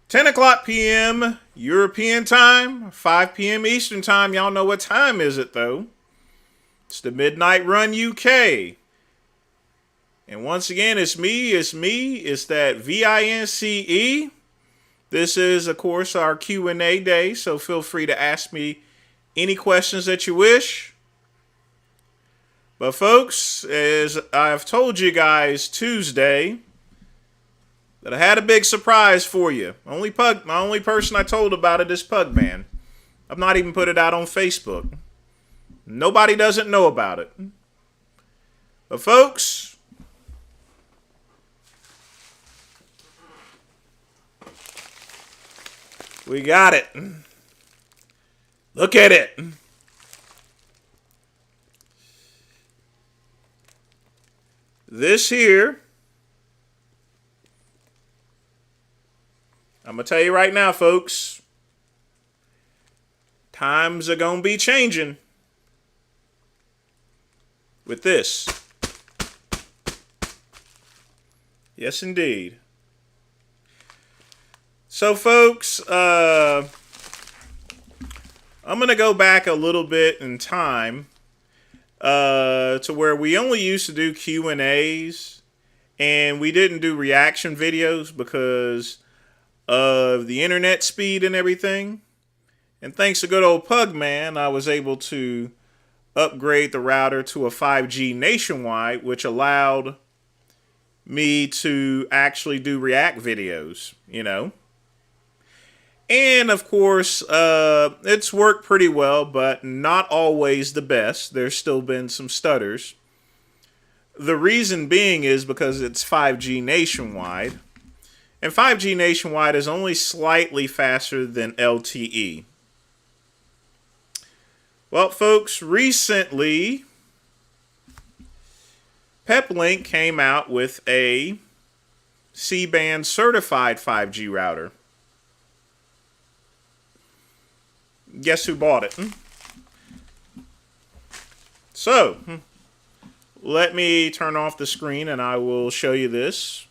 10 o'clock p.m. European time, 5 p.m. Eastern time. Y'all know what time is it, though. It's the Midnight Run UK. And once again, it's me. It's that VINCE. This is, of course, our Q&A day, so feel free to ask me any questions that you wish. But folks, as I've told you guys Tuesday, that I had a big surprise for you. My only person I told about it is Pugman. I've not even put it out on Facebook. Nobody doesn't know about it. But folks, we got it. Look at it. This here, I'm going to tell you right now, folks, times are going to be changing with this. Yes, indeed. So, folks, I'm going to go back a little bit in time to where we only used to do Q&As and we didn't do reaction videos because of the internet speed and everything. And thanks to good old Pugman, I was able to upgrade the router to a 5G nationwide, which allowed me to actually do react videos, you know. And of course, it's worked pretty well, but not always the best. There's still been some stutters. The reason being is because it's 5G nationwide. And 5G nationwide is only slightly faster than LTE. Well, folks, recently, Peplink came out with a C-band certified 5G router. Guess who bought it? So, let me turn off the screen and I will show you this.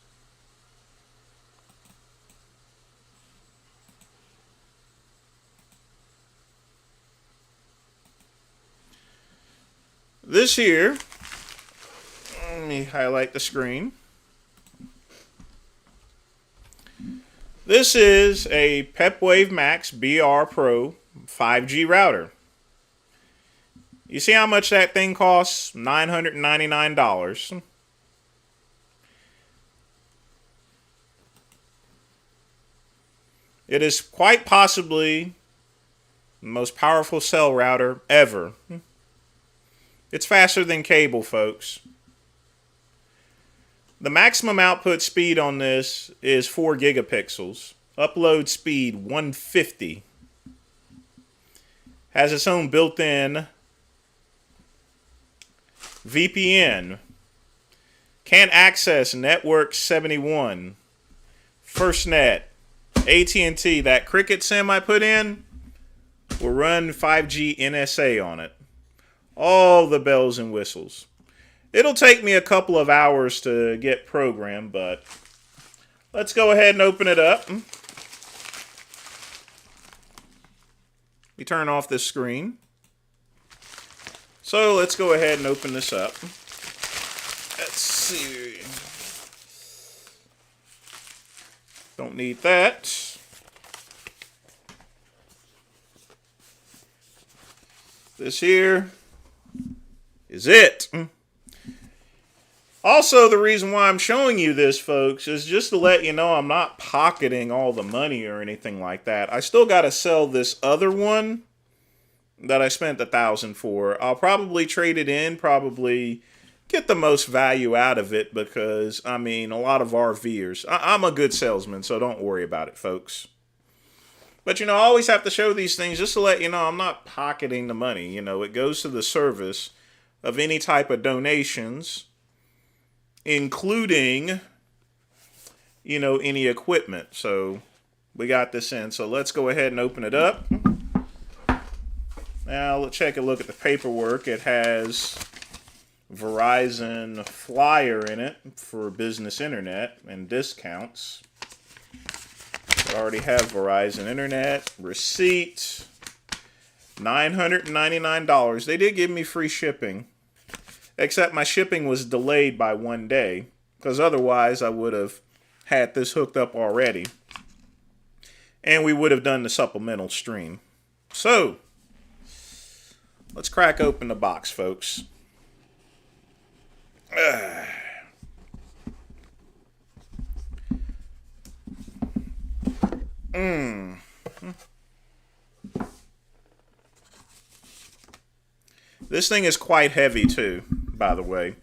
This here, let me highlight the screen. This is a PepWave Max BR Pro 5G router. You see how much that thing costs? $999. It is quite possibly the most powerful cell router ever. It's faster than cable, folks. The maximum output speed on this is 4 gigapixels. Upload speed 150. Has its own built-in VPN. Can't access Network 71. FirstNet. AT&T. That Cricket SIM I put in will run 5G NSA on it. All the bells and whistles. It'll take me a couple of hours to get programmed, but let's go ahead and open it up. We turn off this screen. So let's go ahead and open this up. Let's see. Don't need that. This here is it. Also, the reason why I'm showing you this, folks, is just to let you know I'm not pocketing all the money or anything like that. I still got to sell this other one that I spent $1,000 for. I'll probably trade it in, probably get the most value out of it because, I mean, a lot of RVers. I'm a good salesman, so don't worry about it, folks. But, you know, I always have to show these things just to let you know I'm not pocketing the money. You know, it goes to the service of any type of donations, including, you know, any equipment. So we got this in. So let's go ahead and open it up. Now let's take a look at the paperwork. It has Verizon flyer in it for business internet and discounts. Already have Verizon Internet. Receipt. $999. They did give me free shipping. Except my shipping was delayed by 1 day. Because otherwise I would have had this hooked up already. And we would have done the supplemental stream. So, let's crack open the box, folks. This thing is quite heavy too, by the way.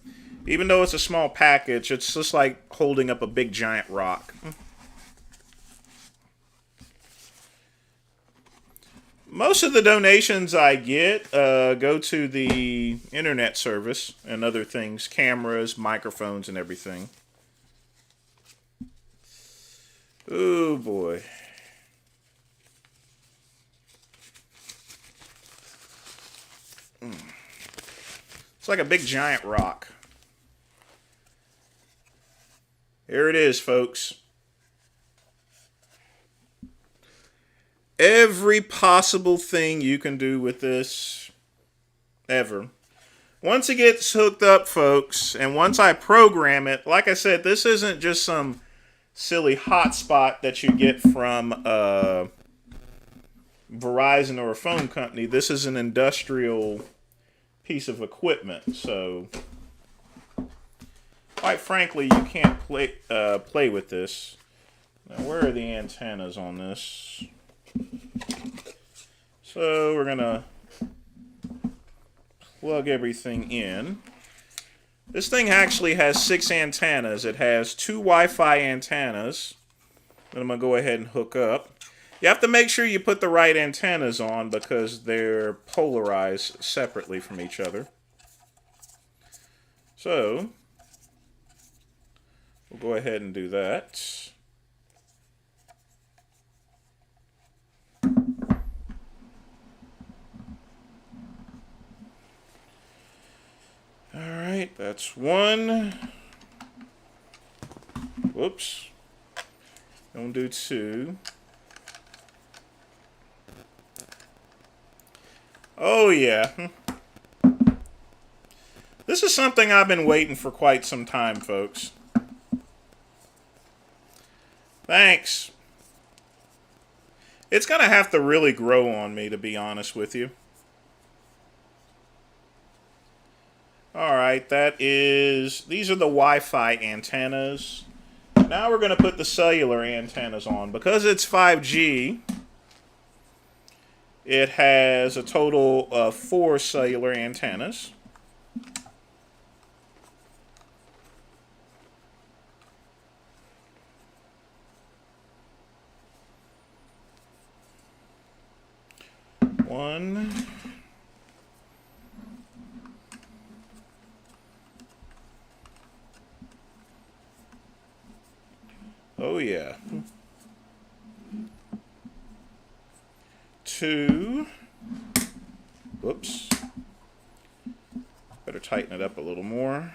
Even though it's a small package, it's just like holding up a big giant rock. Most of the donations I get go to the internet service and other things, cameras, microphones, and everything. Oh boy. It's like a big giant rock. Here it is, folks. Every possible thing you can do with this ever. Once it gets hooked up, folks, and once I program it, like I said, this isn't just some silly hotspot that you get from Verizon or a phone company. This is an industrial piece of equipment, so quite frankly, you can't play with this. Now, where are the antennas on this? So we're gonna plug everything in. This thing actually has 6 antennas. It has 2 Wi-Fi antennas that I'm gonna go ahead and hook up. You have to make sure you put the right antennas on because they're polarized separately from each other. So, we'll go ahead and do that. Alright, that's one. Whoops. Don't do 2. Oh yeah. This is something I've been waiting for quite some time, folks. Thanks. It's gonna have to really grow on me, to be honest with you. Alright, these are the Wi-Fi antennas. Now we're gonna put the cellular antennas on. Because it's 5G, it has a total of 4 cellular antennas. One. Oh yeah. 2. Whoops. Better tighten it up a little more.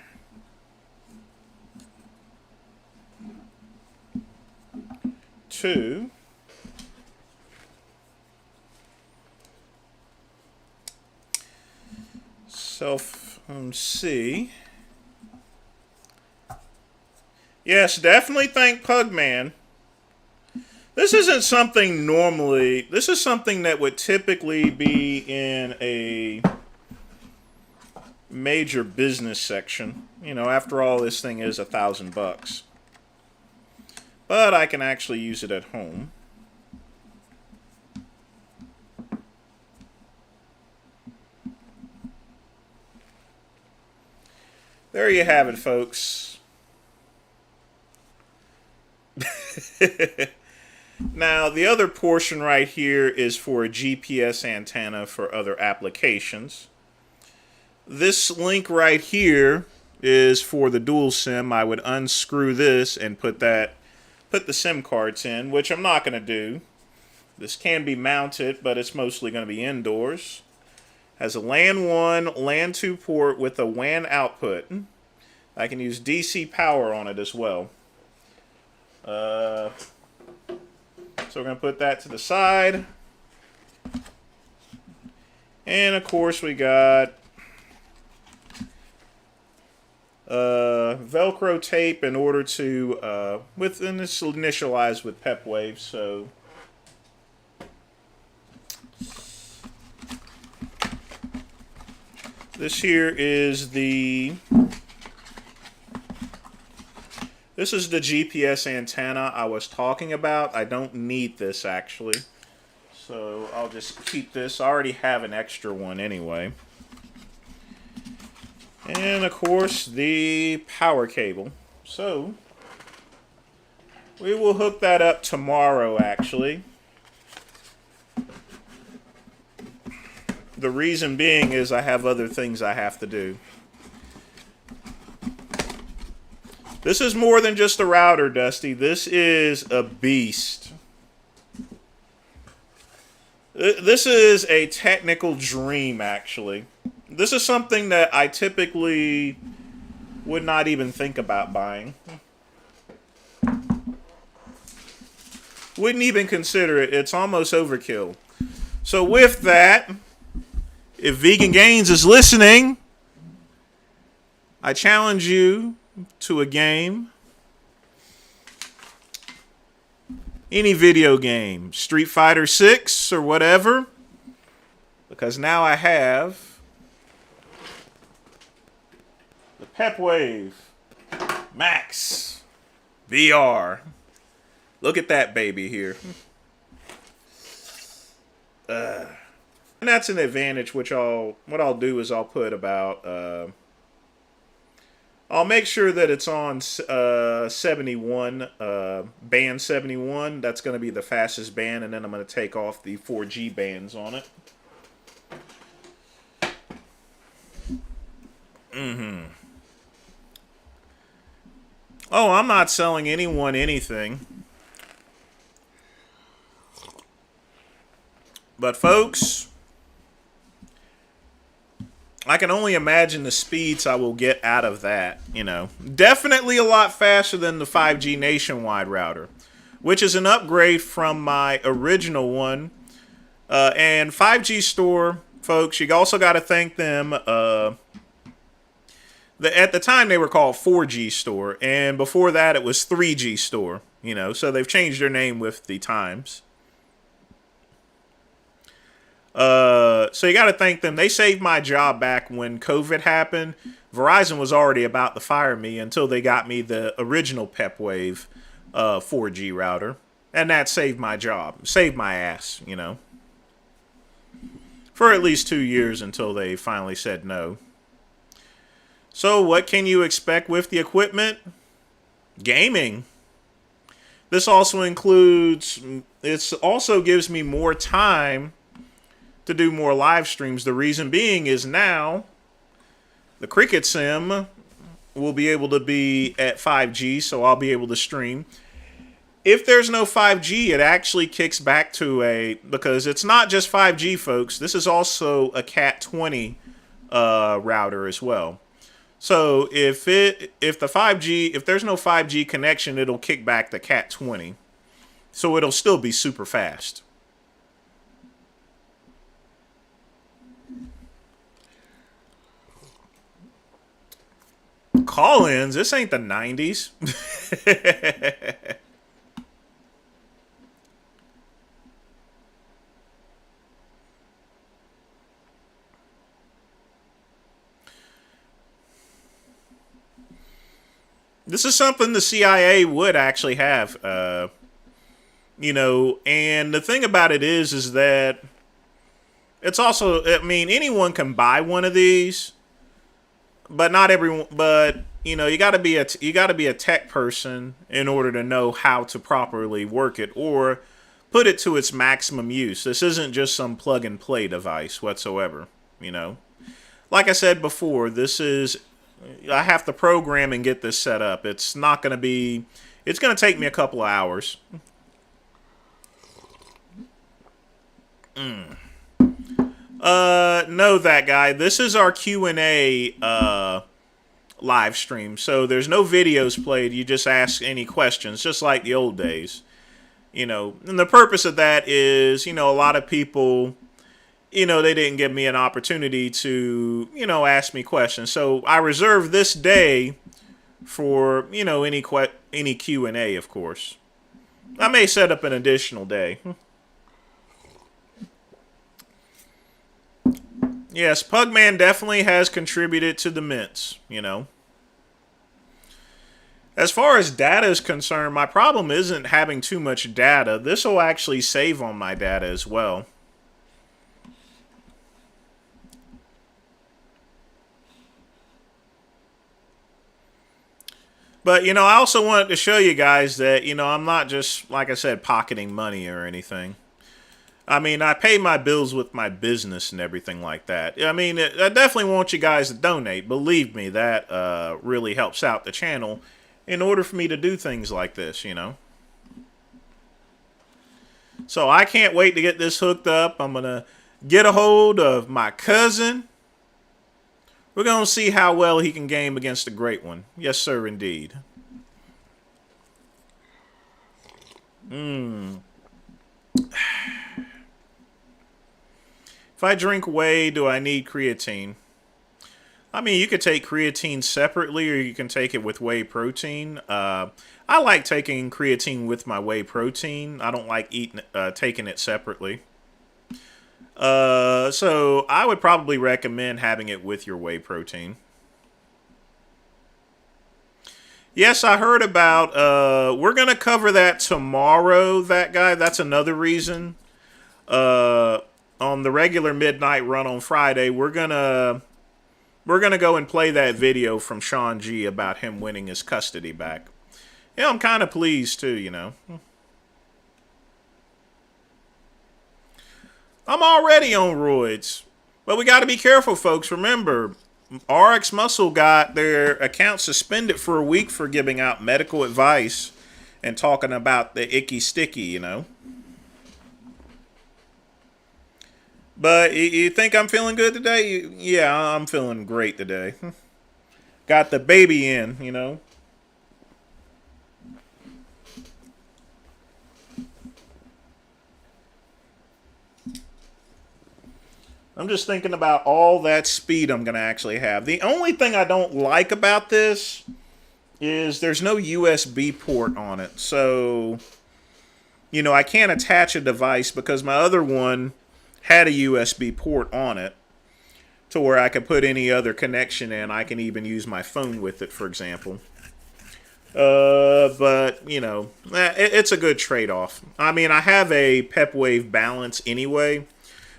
2. Cell phone C. Yes, definitely thank Pugman. This isn't something normally, this is something that would typically be in a major business section. You know, after all, this thing is $1,000. But I can actually use it at home. There you have it, folks. Now, the other portion right here is for a GPS antenna for other applications. This link right here is for the dual SIM. I would unscrew this and put the SIM cards in, which I'm not going to do. This can be mounted, but it's mostly going to be indoors. Has a LAN 1, LAN 2 port with a WAN output. I can use DC power on it as well. So we're going to put that to the side. And of course we got Velcro tape in order to, and this is initialized with Pep Wave, so this here is the GPS antenna I was talking about. I don't need this actually, so I'll just keep this. I already have an extra one anyway. And of course the power cable. So we will hook that up tomorrow actually. The reason being is I have other things I have to do. This is more than just a router, Dusty. This is a beast. This is a technical dream, actually. This is something that I typically would not even think about buying. Wouldn't even consider it. It's almost overkill. So with that, if Vegan Gains is listening, I challenge you to a game. Any video game, Street Fighter 6 or whatever, because now I have the Pep Wave Max VR. Look at that baby here. And that's an advantage, which what I'll do is I'll put about I'll make sure that it's on 71, band 71. That's going to be the fastest band, and then I'm going to take off the 4G bands on it. Oh, I'm not selling anyone anything. But folks, I can only imagine the speeds I will get out of that, you know. Definitely a lot faster than the 5G nationwide router, which is an upgrade from my original one. And 5G Store, folks, you also got to thank them. At the time, they were called 4G Store, and before that, it was 3G Store, you know. So they've changed their name with the times. So you got to thank them. They saved my job back when COVID happened. Verizon was already about to fire me until they got me the original Pep Wave 4G router. And that saved my job. Saved my ass, you know. For at least 2 years until they finally said no. So what can you expect with the equipment? Gaming. This also includes, it also gives me more time to do more live streams. The reason being is now the Cricket Sim will be able to be at 5G, so I'll be able to stream. If there's no 5G, it actually kicks back to because it's not just 5G, folks. This is also a Cat 20 router as well. So if there's no 5G connection, it'll kick back to Cat 20. So it'll still be super fast. Call-ins? This ain't the 90s. This is something the CIA would actually have, you know, and the thing about it is that it's also, I mean, anyone can buy one of these, but not everyone, but you know, you got to be a tech person in order to know how to properly work it or put it to its maximum use. This isn't just some plug and play device whatsoever, you know. Like I said before, I have to program and get this set up. It's not going to be, it's going to take me a couple of hours. No, that guy. This is our Q&A live stream. So there's no videos played. You just ask any questions, just like the old days. And the purpose of that is, a lot of people, they didn't give me an opportunity to, ask me questions. So I reserve this day for, any Q&A, of course. I may set up an additional day. Yes, Pugman definitely has contributed to the mints. As far as data is concerned, my problem isn't having too much data. This will actually save on my data as well. But, I also wanted to show you guys that, I'm not just, like I said, pocketing money or anything. I mean, I pay my bills with my business and everything like that. I mean, I definitely want you guys to donate. Believe me, that really helps out the channel in order for me to do things like this, So I can't wait to get this hooked up. I'm going to get a hold of my cousin. We're going to see how well he can game against the great one. Yes, sir, indeed. If I drink whey, do I need creatine? I mean, you could take creatine separately or you can take it with whey protein. I like taking creatine with my whey protein. I don't like taking it separately. So I would probably recommend having it with your whey protein. Yes, I heard about, we're going to cover that tomorrow, that guy. That's another reason. On the regular midnight run on Friday, we're going to go and play that video from Sean G about him winning his custody back. Yeah, I'm kind of pleased too, I'm already on roids. But we got to be careful, folks. Remember, RX Muscle got their account suspended for a week for giving out medical advice and talking about the icky sticky, But you think I'm feeling good today? Yeah, I'm feeling great today. Got the baby in. I'm just thinking about all that speed I'm going to actually have. The only thing I don't like about this is there's no USB port on it. So, I can't attach a device because my other one had a USB port on it to where I could put any other connection in. I can even use my phone with it, for example. But, it's a good trade-off. I mean, I have a PepWave balance anyway.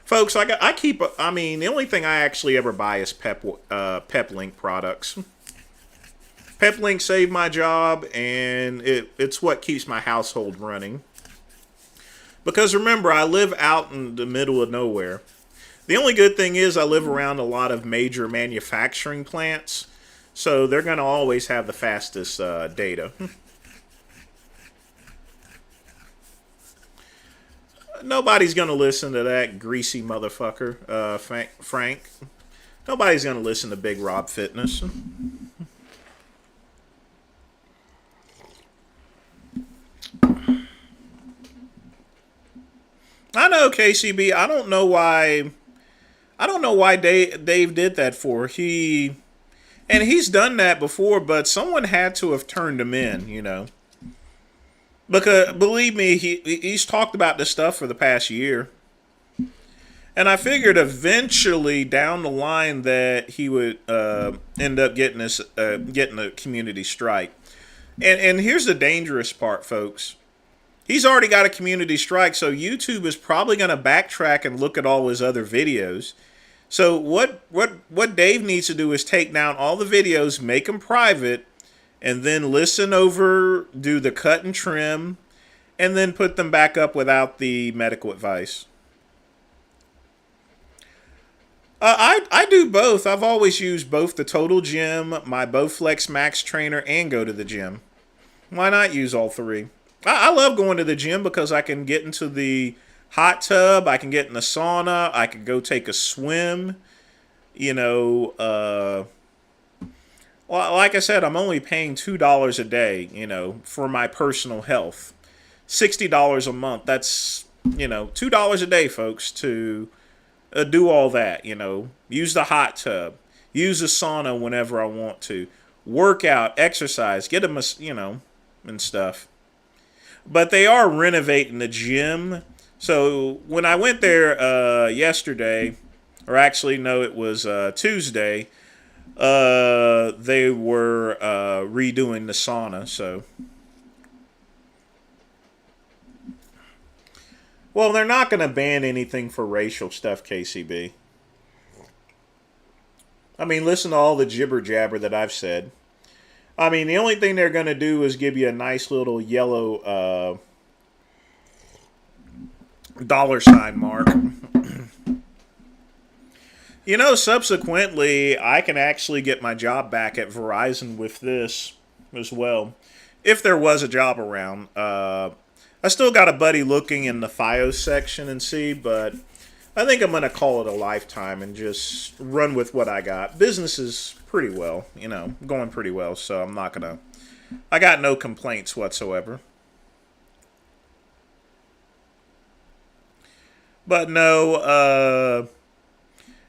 Folks, the only thing I actually ever buy is PepLink products. PepLink saved my job, and it's what keeps my household running. Because remember, I live out in the middle of nowhere. The only good thing is I live around a lot of major manufacturing plants, so they're going to always have the fastest data. Nobody's going to listen to that greasy motherfucker, Frank. Nobody's going to listen to Big Rob Fitness. I know, KCB. I don't know why Dave did that for. He's done that before, but someone had to have turned him in, Because, believe me, he's talked about this stuff for the past year. And I figured eventually down the line that he would end up getting a community strike. And here's the dangerous part, folks. He's already got a community strike, so YouTube is probably going to backtrack and look at all his other videos. So what Dave needs to do is take down all the videos, make them private, and then listen over, do the cut and trim, and then put them back up without the medical advice. I do both. I've always used both the Total Gym, my Bowflex Max Trainer, and Go to the Gym. Why not use all three? I love going to the gym because I can get into the hot tub, I can get in the sauna, I can go take a swim, well, like I said, I'm only paying $2 a day, for my personal health. $60 a month. That's, $2 a day, folks, to do all that. Use the hot tub, use the sauna whenever I want to, work out, exercise, get a, and stuff. But they are renovating the gym. So when I went there yesterday, or actually, no, it was Tuesday, they were redoing the sauna. So, well, they're not going to ban anything for racial stuff, KCB. I mean, listen to all the jibber jabber that I've said. I mean, the only thing they're going to do is give you a nice little yellow dollar sign mark. Subsequently, I can actually get my job back at Verizon with this as well. If there was a job around. I still got a buddy looking in the FiOS section and see, but I think I'm going to call it a lifetime and just run with what I got. Business is pretty well, going pretty well, so I'm not going to... I got no complaints whatsoever. But no,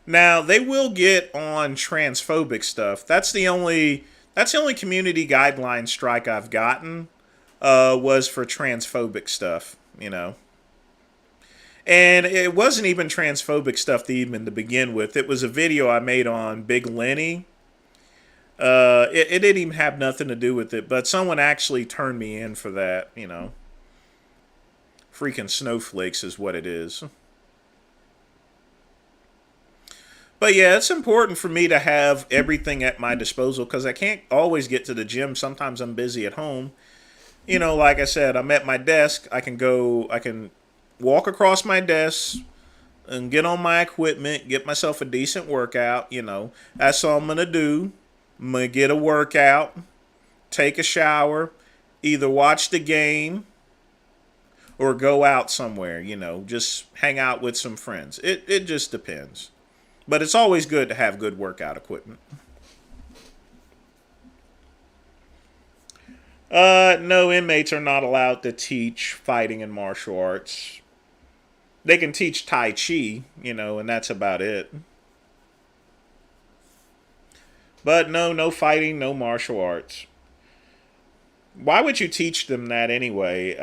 now they will get on transphobic stuff. That's the only community guideline strike I've gotten, was for transphobic stuff, And it wasn't even transphobic stuff to begin with. It was a video I made on Big Lenny. It didn't even have nothing to do with it, but someone actually turned me in for that, Freaking snowflakes is what it is. But yeah, it's important for me to have everything at my disposal because I can't always get to the gym. Sometimes I'm busy at home. Like I said, I'm at my desk. I can walk across my desk and get on my equipment, get myself a decent workout. That's all I'm going to do. I'm going to get a workout, take a shower, either watch the game or go out somewhere, just hang out with some friends. It just depends. But it's always good to have good workout equipment. No, inmates are not allowed to teach fighting and martial arts. They can teach Tai Chi, and that's about it. But no fighting, no martial arts. Why would you teach them that anyway?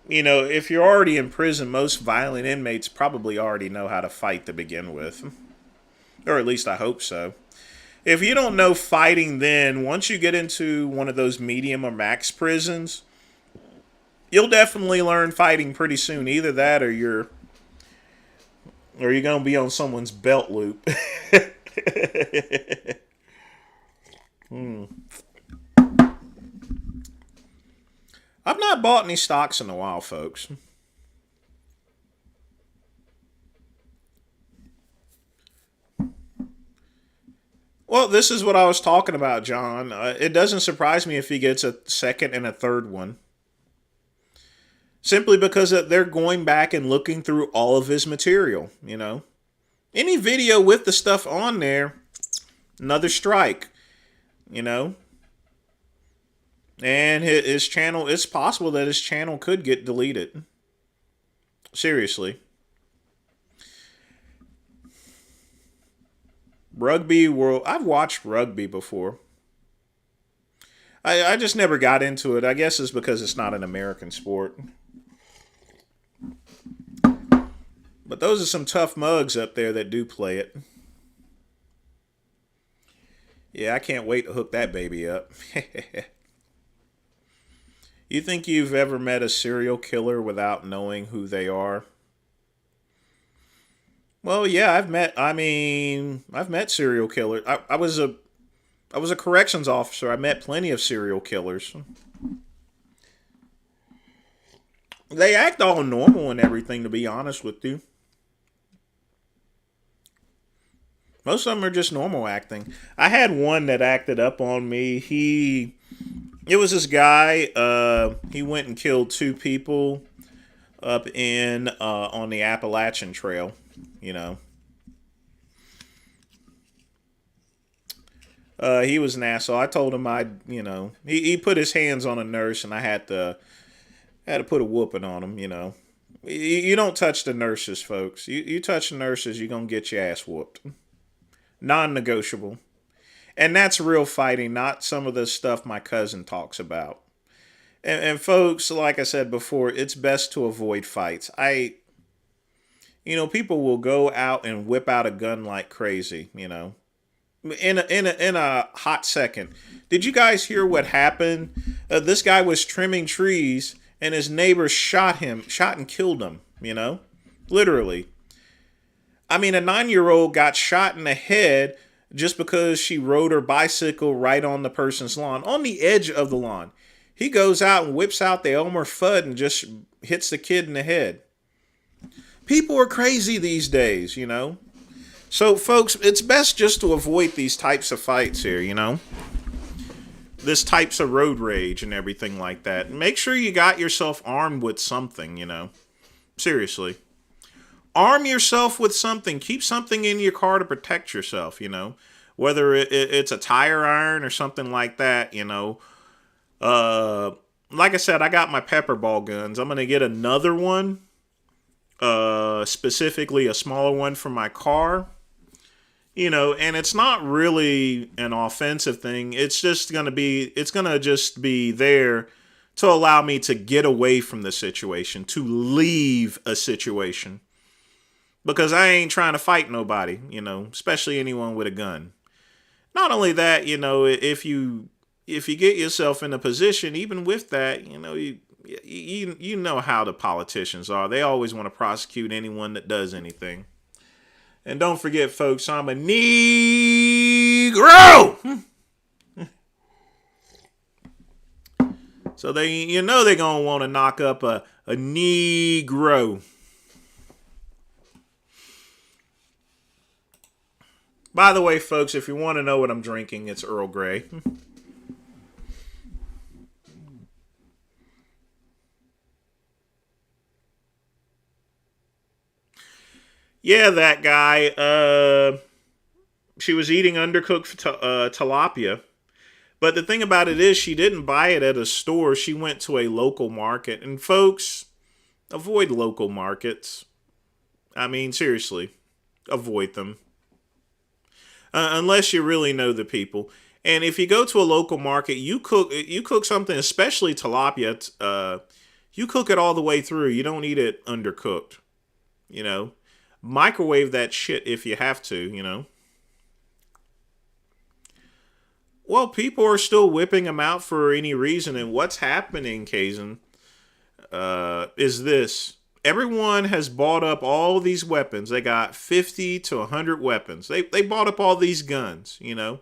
If you're already in prison, most violent inmates probably already know how to fight to begin with. Or at least I hope so. If you don't know fighting then, once you get into one of those medium or max prisons, you'll definitely learn fighting pretty soon. Either that or you're going to be on someone's belt loop. I've not bought any stocks in a while, folks. Well, this is what I was talking about, John. It doesn't surprise me if he gets a second and a third one. Simply because they're going back and looking through all of his material, Any video with the stuff on there, another strike, And his channel, it's possible that his channel could get deleted. Seriously. Rugby World. I've watched rugby before. I just never got into it. I guess it's because it's not an American sport. But those are some tough mugs up there that do play it. Yeah, I can't wait to hook that baby up. You think you've ever met a serial killer without knowing who they are? Well, yeah, I've met serial killers. I was a corrections officer. I met plenty of serial killers. They act all normal and everything, to be honest with you. Most of them are just normal acting. I had one that acted up on me. It was this guy. He went and killed two people up on the Appalachian Trail. He was an asshole. I told him he put his hands on a nurse and I had to Had to put a whooping on them, you know. You don't touch the nurses, folks. You touch the nurses, you're going to get your ass whooped. Non-negotiable. And that's real fighting, not some of the stuff my cousin talks about. And folks, like I said before, it's best to avoid fights. People will go out and whip out a gun like crazy, in a hot second. Did you guys hear what happened? This guy was trimming trees and his neighbor shot and killed him, literally. I mean, a 9-year-old got shot in the head just because she rode her bicycle right on the person's lawn, on the edge of the lawn. He goes out and whips out the Elmer Fudd and just hits the kid in the head. People are crazy these days, So, folks, it's best just to avoid these types of fights here, This types of road rage and everything like that. Make sure you got yourself armed with something, Seriously. Arm yourself with something. Keep something in your car to protect yourself, Whether it's a tire iron or something like that, Like I said, I got my pepper ball guns. I'm going to get another one. Specifically a smaller one for my car. And it's not really an offensive thing. It's going to just be there to allow me to get away from the situation, to leave a situation. Because I ain't trying to fight nobody, especially anyone with a gun. Not only that, if you get yourself in a position, even with that, you know how the politicians are. They always want to prosecute anyone that does anything. And don't forget, folks, I'm a Negro. So they're gonna want to knock up a Negro. By the way, folks, if you want to know what I'm drinking, it's Earl Grey. Yeah, that guy. She was eating undercooked tilapia. But the thing about it is she didn't buy it at a store. She went to a local market. And folks, avoid local markets. I mean, seriously, avoid them. Unless you really know the people. And if you go to a local market, you cook something, especially tilapia. You cook it all the way through. You don't eat it undercooked. Microwave that shit if you have to. Well, people are still whipping them out for any reason. And what's happening, Kazan, is this. Everyone has bought up all these weapons. They got 50 to 100 weapons. They bought up all these guns, And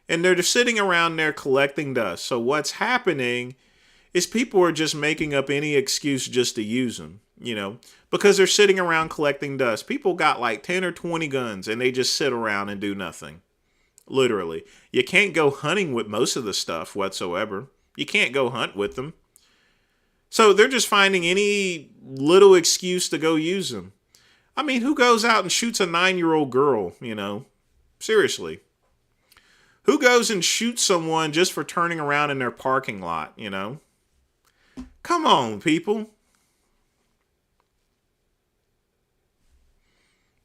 they're just sitting around there collecting dust. So what's happening is people are just making up any excuse just to use them, Because they're sitting around collecting dust. People got like 10 or 20 guns and they just sit around and do nothing. Literally. You can't go hunting with most of the stuff whatsoever. You can't go hunt with them. So they're just finding any little excuse to go use them. I mean, who goes out and shoots a 9-year-old girl, Seriously. Who goes and shoots someone just for turning around in their parking lot, Come on, people.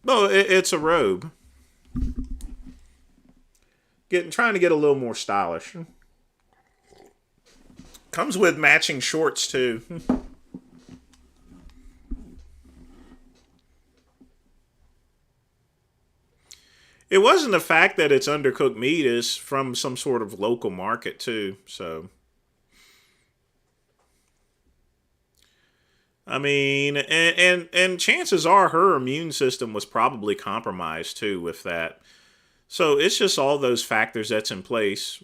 Well, it's a robe. Trying to get a little more stylish. Comes with matching shorts, too. It wasn't the fact that it's undercooked meat. It's from some sort of local market, too. So, I mean, and chances are her immune system was probably compromised, too, with that. So, it's just all those factors that's in place,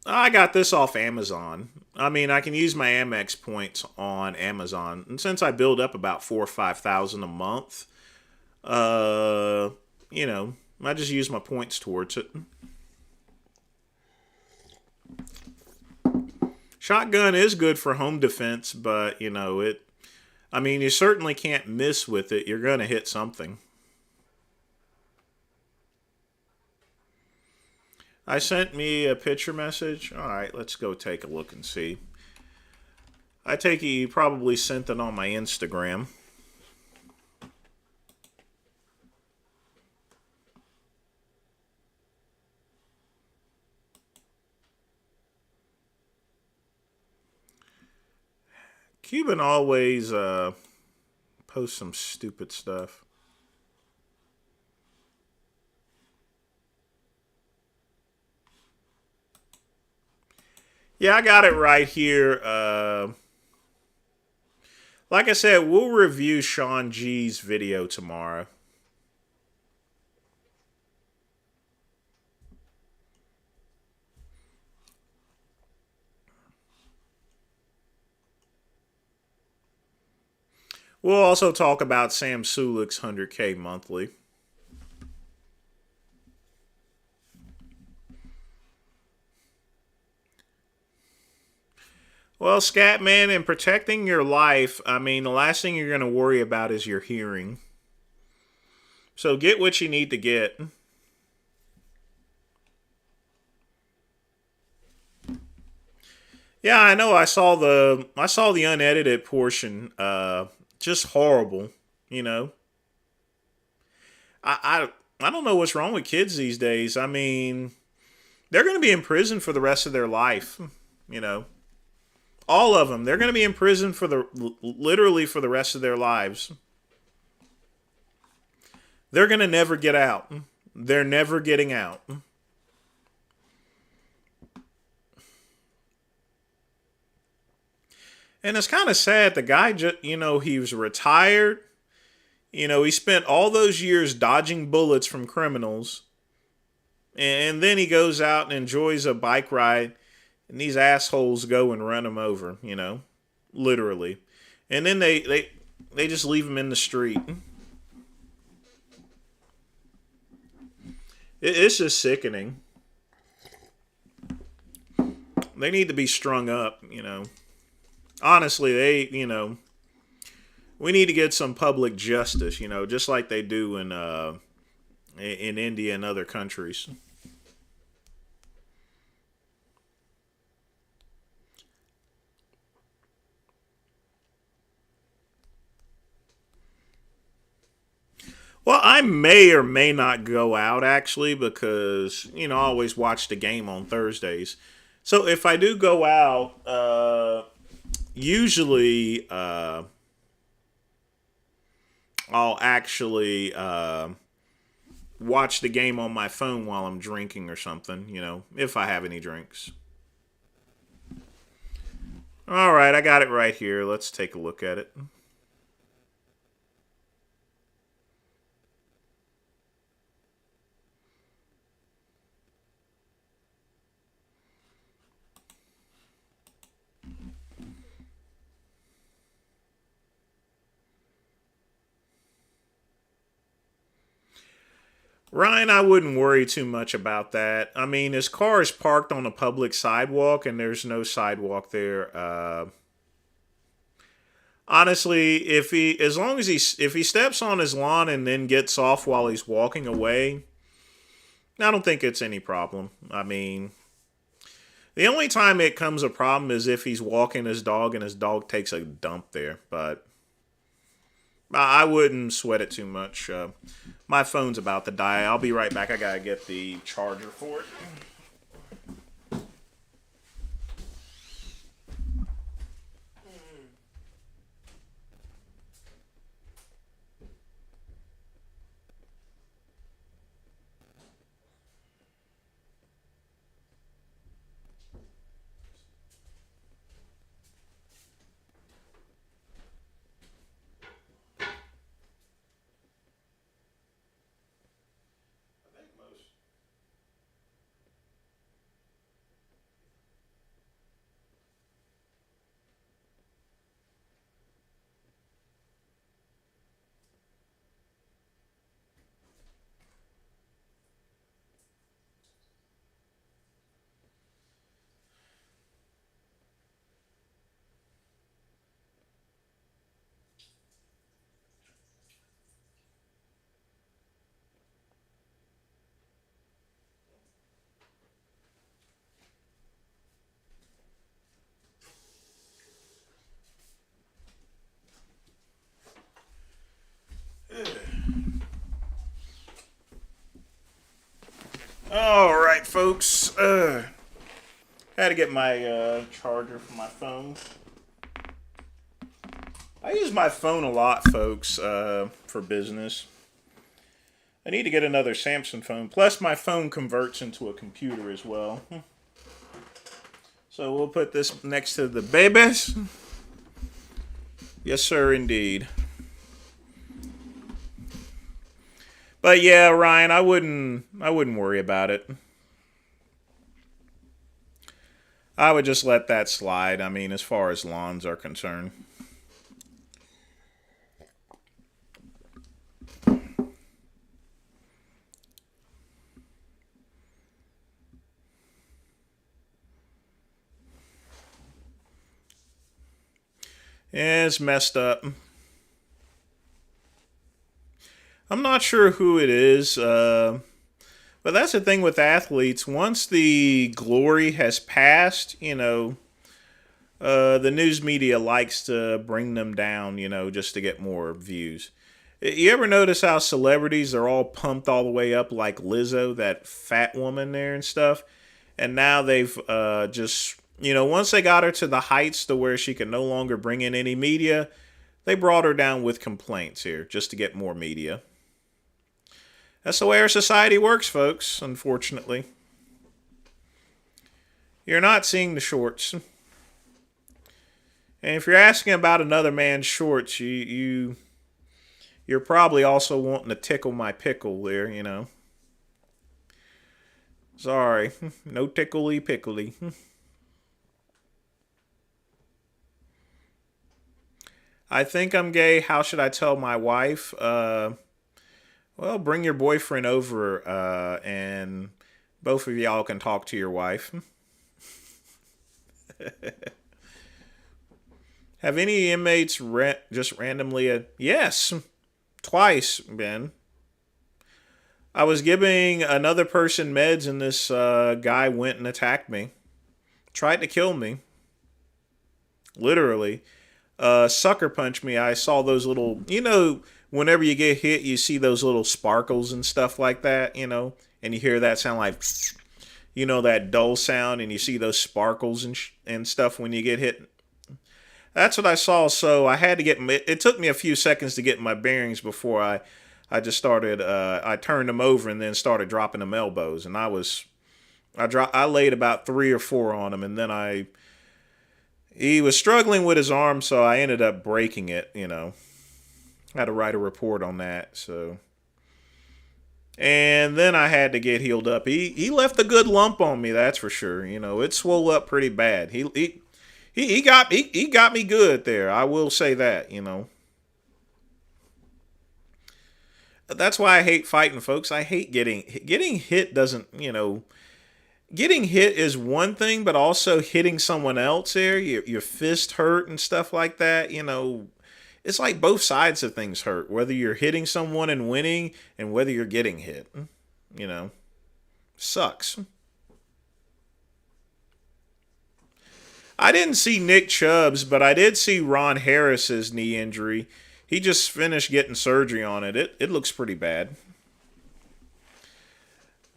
I got this off Amazon. I mean, I can use my Amex points on Amazon, and since I build up about 4,000 or 5,000 a month, uh, I just use my points towards it. Shotgun is good for home defense, but I mean, you certainly can't miss with it. You're going to hit something. I sent me a picture message. All right, let's go take a look and see. I take it you probably sent it on my Instagram. Cuban always posts some stupid stuff. Yeah, I got it right here. Like I said, we'll review Sean G's video tomorrow. We'll also talk about Sam Sulik's 100K monthly. Well, Scatman, in protecting your life, I mean, the last thing you're going to worry about is your hearing. So get what you need to get. Yeah, I know. I saw the unedited portion. Just horrible. You know, I don't know what's wrong with kids these days. I mean, they're going to be in prison for the rest of their life. You know, all of them. They're going to be in prison for literally for the rest of their lives. They're going to never get out. They're never getting out. And it's kind of sad. The guy just, he was retired. He spent all those years dodging bullets from criminals. And then he goes out and enjoys a bike ride. And these assholes go and run him over, literally. And then they just leave him in the street. It's just sickening. They need to be strung up. Honestly, we need to get some public justice, just like they do in India and other countries. Well, I may or may not go out actually because I always watch the game on Thursdays. So if I do go out, usually I'll actually watch the game on my phone while I'm drinking or something, if I have any drinks. All right, I got it right here. Let's take a look at it. Ryan, I wouldn't worry too much about that. I mean, his car is parked on a public sidewalk, and there's no sidewalk there. Honestly, as long as if he steps on his lawn and then gets off while he's walking away, I don't think it's any problem. I mean, the only time it comes a problem is if he's walking his dog and his dog takes a dump there. But I wouldn't sweat it too much. My phone's about to die. I'll be right back. I gotta get the charger for it. folks. Had to get my charger for my phone. I use my phone a lot, folks, for business. I need to get another Samsung phone. Plus, my phone converts into a computer as well. So we'll put this next to the babies. Yes, sir, indeed. But yeah, Ryan, I wouldn't worry about it. I would just let that slide. I mean, as far as lawns are concerned. Yeah, it's messed up. I'm not sure who it is, but that's the thing with athletes. Once the glory has passed, the news media likes to bring them down, just to get more views. You ever notice how celebrities are all pumped all the way up, like Lizzo, that fat woman there and stuff? And now they've just, once they got her to the heights to where she could no longer bring in any media, they brought her down with complaints here just to get more media. That's the way our society works, folks, unfortunately. You're not seeing the shorts. And if you're asking about another man's shorts, you're probably also wanting to tickle my pickle there, Sorry, no tickly pickly. I think I'm gay. How should I tell my wife? Well, bring your boyfriend over and both of y'all can talk to your wife. Have any inmates just randomly... Yes, twice, Ben. I was giving another person meds and this guy went and attacked me. Tried to kill me. Literally. Sucker punched me. I saw those little... whenever you get hit, you see those little sparkles and stuff like that, and you hear that sound like, that dull sound, and you see those sparkles and stuff when you get hit. That's what I saw, so I had to it took me a few seconds to get my bearings before I just started, I turned him over and then started dropping them elbows, and I laid about 3 or 4 on him, and then he was struggling with his arm, so I ended up breaking it, Had to write a report on that, so. And then I had to get healed up. He left a good lump on me, that's for sure. It swole up pretty bad. He got me good there. I will say that, That's why I hate fighting, folks. I hate getting hit. Getting hit is one thing, but also hitting someone else there, your fist hurt and stuff like that, It's like both sides of things hurt, whether you're hitting someone and winning and whether you're getting hit. Sucks. I didn't see Nick Chubb's, but I did see Ron Harris's knee injury. He just finished getting surgery on it. It looks pretty bad.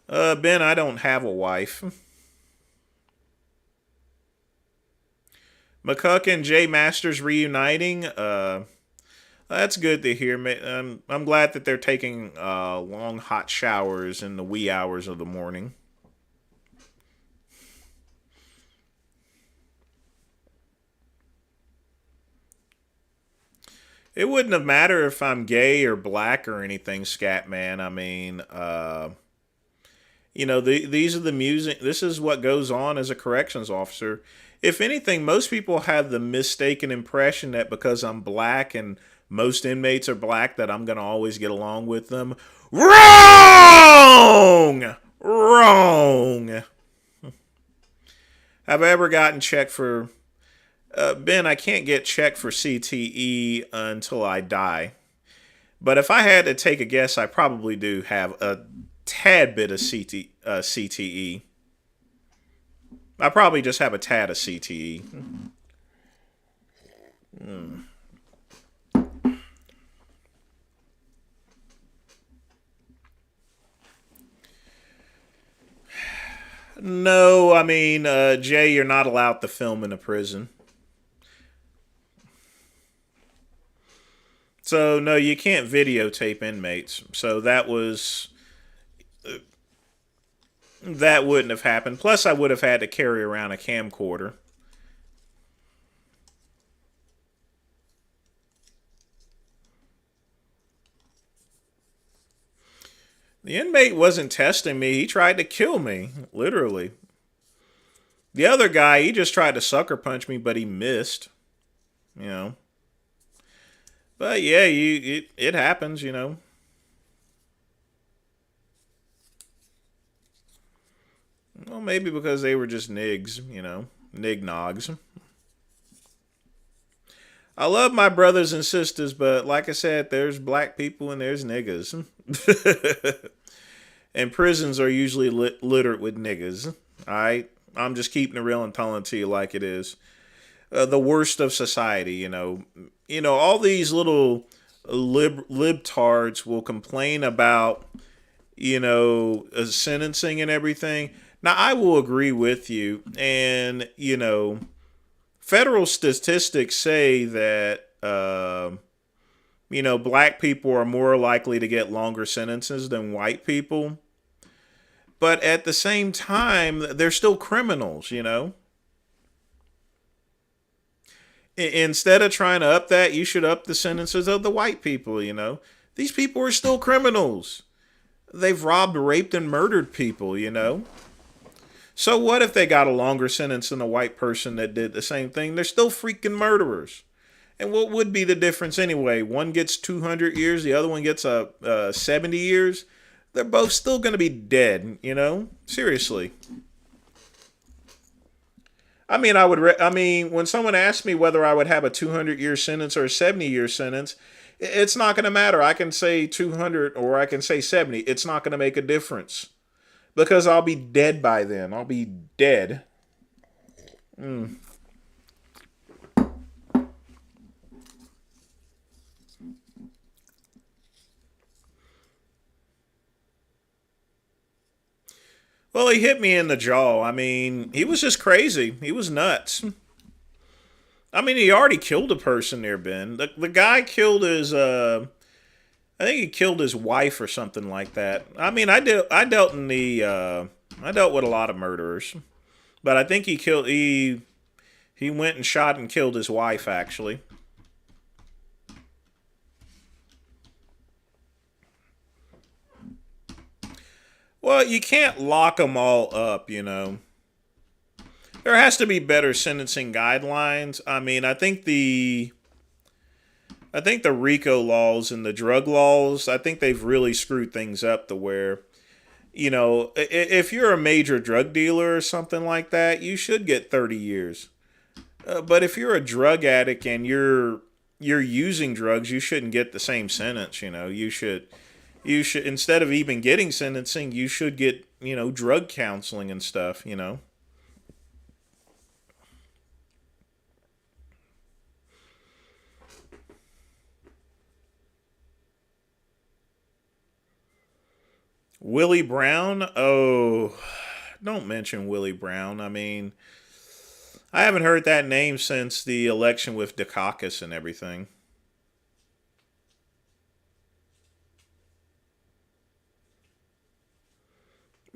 Ben, I don't have a wife. McCuck and Jay Masters reuniting. That's good to hear. I'm glad that they're taking long, hot showers in the wee hours of the morning. It wouldn't have mattered if I'm gay or black or anything, Scatman. I mean, these are the music. This is what goes on as a corrections officer. If anything, most people have the mistaken impression that because I'm black and most inmates are black, that I'm going to always get along with them. Wrong! Wrong! Have I ever gotten checked for... Ben, I can't get checked for CTE until I die. But if I had to take a guess, I probably do have a tad bit of CTE. I probably just have a tad of CTE. No, I mean, Jay, you're not allowed to film in a prison. So no, you can't videotape inmates. So that wouldn't have happened. Plus, I would have had to carry around a camcorder. The inmate wasn't testing me. He tried to kill me, literally. The other guy, he just tried to sucker punch me, but he missed. You know. But yeah, it happens. You know. Well, maybe because they were just nigs. You know, nignogs. I love my brothers and sisters, but like I said, there's black people and there's niggas. And prisons are usually littered with niggas. All right, I'm just keeping it real and telling it to you like it is. The worst of society. All these little libtards will complain about sentencing and everything. Now I will agree with you, and federal statistics say that black people are more likely to get longer sentences than white people. But at the same time, they're still criminals, Instead of trying to up that, you should up the sentences of the white people. These people are still criminals. They've robbed, raped, and murdered people. So what if they got a longer sentence than a white person that did the same thing? They're still freaking murderers. And what would be the difference anyway? One gets 200 years, the other one gets 70 years. They're both still going to be dead, Seriously. I mean, when someone asks me whether I would have a 200-year sentence or a 70-year sentence, it's not going to matter. I can say 200 or I can say 70. It's not going to make a difference because I'll be dead by then. I'll be dead. Well, he hit me in the jaw. I mean, he was just crazy. He was nuts. I mean, he already killed a person there, Ben. The guy killed his I think he killed his wife or something like that. I mean, I dealt with a lot of murderers, but I think he went and shot and killed his wife actually. Well, you can't lock them all up. There has to be better sentencing guidelines. I mean, I think the RICO laws and the drug laws, I think they've really screwed things up to where, if you're a major drug dealer or something like that, you should get 30 years. But if you're a drug addict and you're using drugs, you shouldn't get the same sentence, you should instead of even getting sentencing, you should get, drug counseling and stuff. Willie Brown? Oh, don't mention Willie Brown. I mean, I haven't heard that name since the election with Dukakis and everything.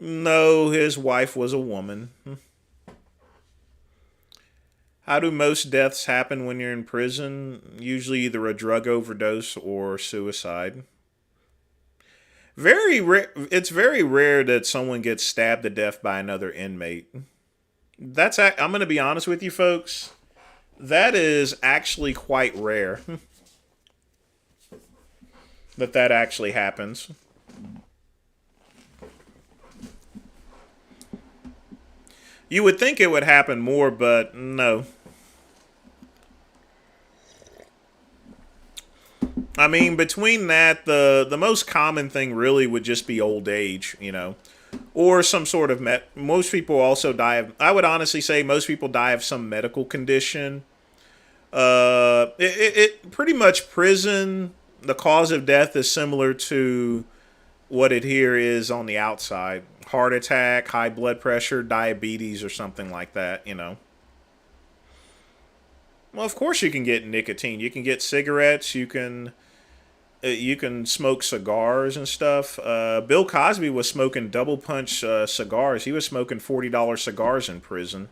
No, his wife was a woman. How do most deaths happen when you're in prison? Usually either a drug overdose or suicide. It's very rare that someone gets stabbed to death by another inmate. I'm going to be honest with you folks. That is actually quite rare that actually happens. You would think it would happen more, but no. I mean, between that, the most common thing really would just be old age, or some sort of most people also die of. I would honestly say most people die of some medical condition. It pretty much prison. The cause of death is similar to what it here is on the outside. heart attack, high blood pressure, diabetes, or something like that, Well, of course you can get nicotine. You can get cigarettes. You can smoke cigars and stuff. Bill Cosby was smoking double punch cigars. He was smoking $40 cigars in prison.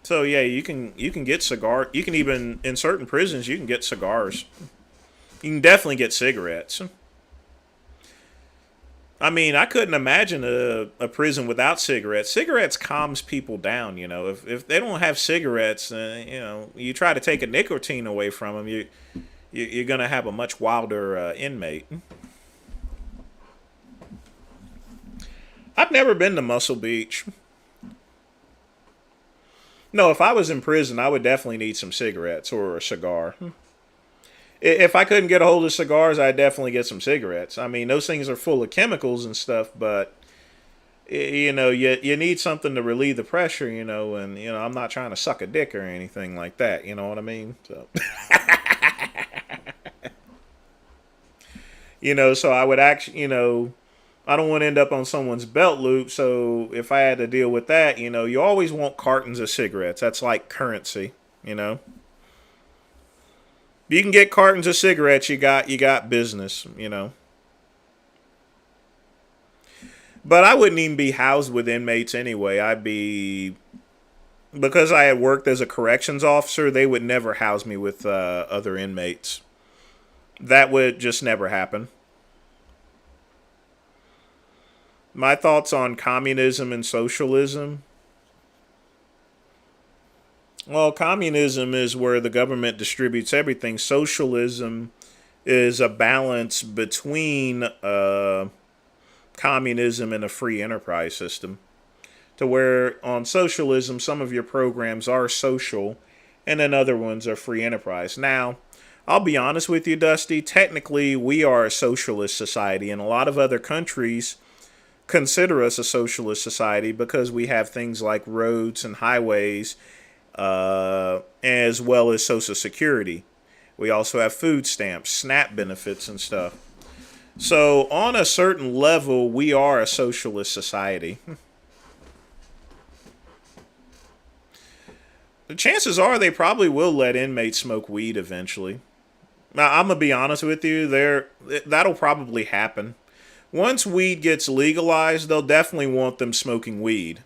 So yeah, you can get cigar. You can even in certain prisons you can get cigars. You can definitely get cigarettes. I mean, I couldn't imagine a prison without cigarettes. Cigarettes calms people down, If they don't have cigarettes, you try to take a nicotine away from them, you're going to have a much wilder inmate. I've never been to Muscle Beach. No, if I was in prison, I would definitely need some cigarettes or a cigar. If I couldn't get a hold of cigars, I'd definitely get some cigarettes. I mean, those things are full of chemicals and stuff, but you need something to relieve the pressure, and I'm not trying to suck a dick or anything like that. You know what I mean? So, so I would actually, I don't want to end up on someone's belt loop. So if I had to deal with that, you always want cartons of cigarettes. That's like currency. You can get cartons of cigarettes, you got business. But I wouldn't even be housed with inmates anyway. Because I had worked as a corrections officer, they would never house me with other inmates. That would just never happen. My thoughts on communism and socialism. Well, communism is where the government distributes everything. Socialism is a balance between communism and a free enterprise system. To where on socialism, some of your programs are social and then other ones are free enterprise. Now, I'll be honest with you, Dusty. Technically, we are a socialist society, and a lot of other countries consider us a socialist society because we have things like roads and highways, as well as Social Security. We also have food stamps, SNAP benefits, and stuff. So, on a certain level, we are a socialist society. The chances are they probably will let inmates smoke weed eventually. Now, I'm going to be honest with you, that'll probably happen. Once weed gets legalized, they'll definitely want them smoking weed.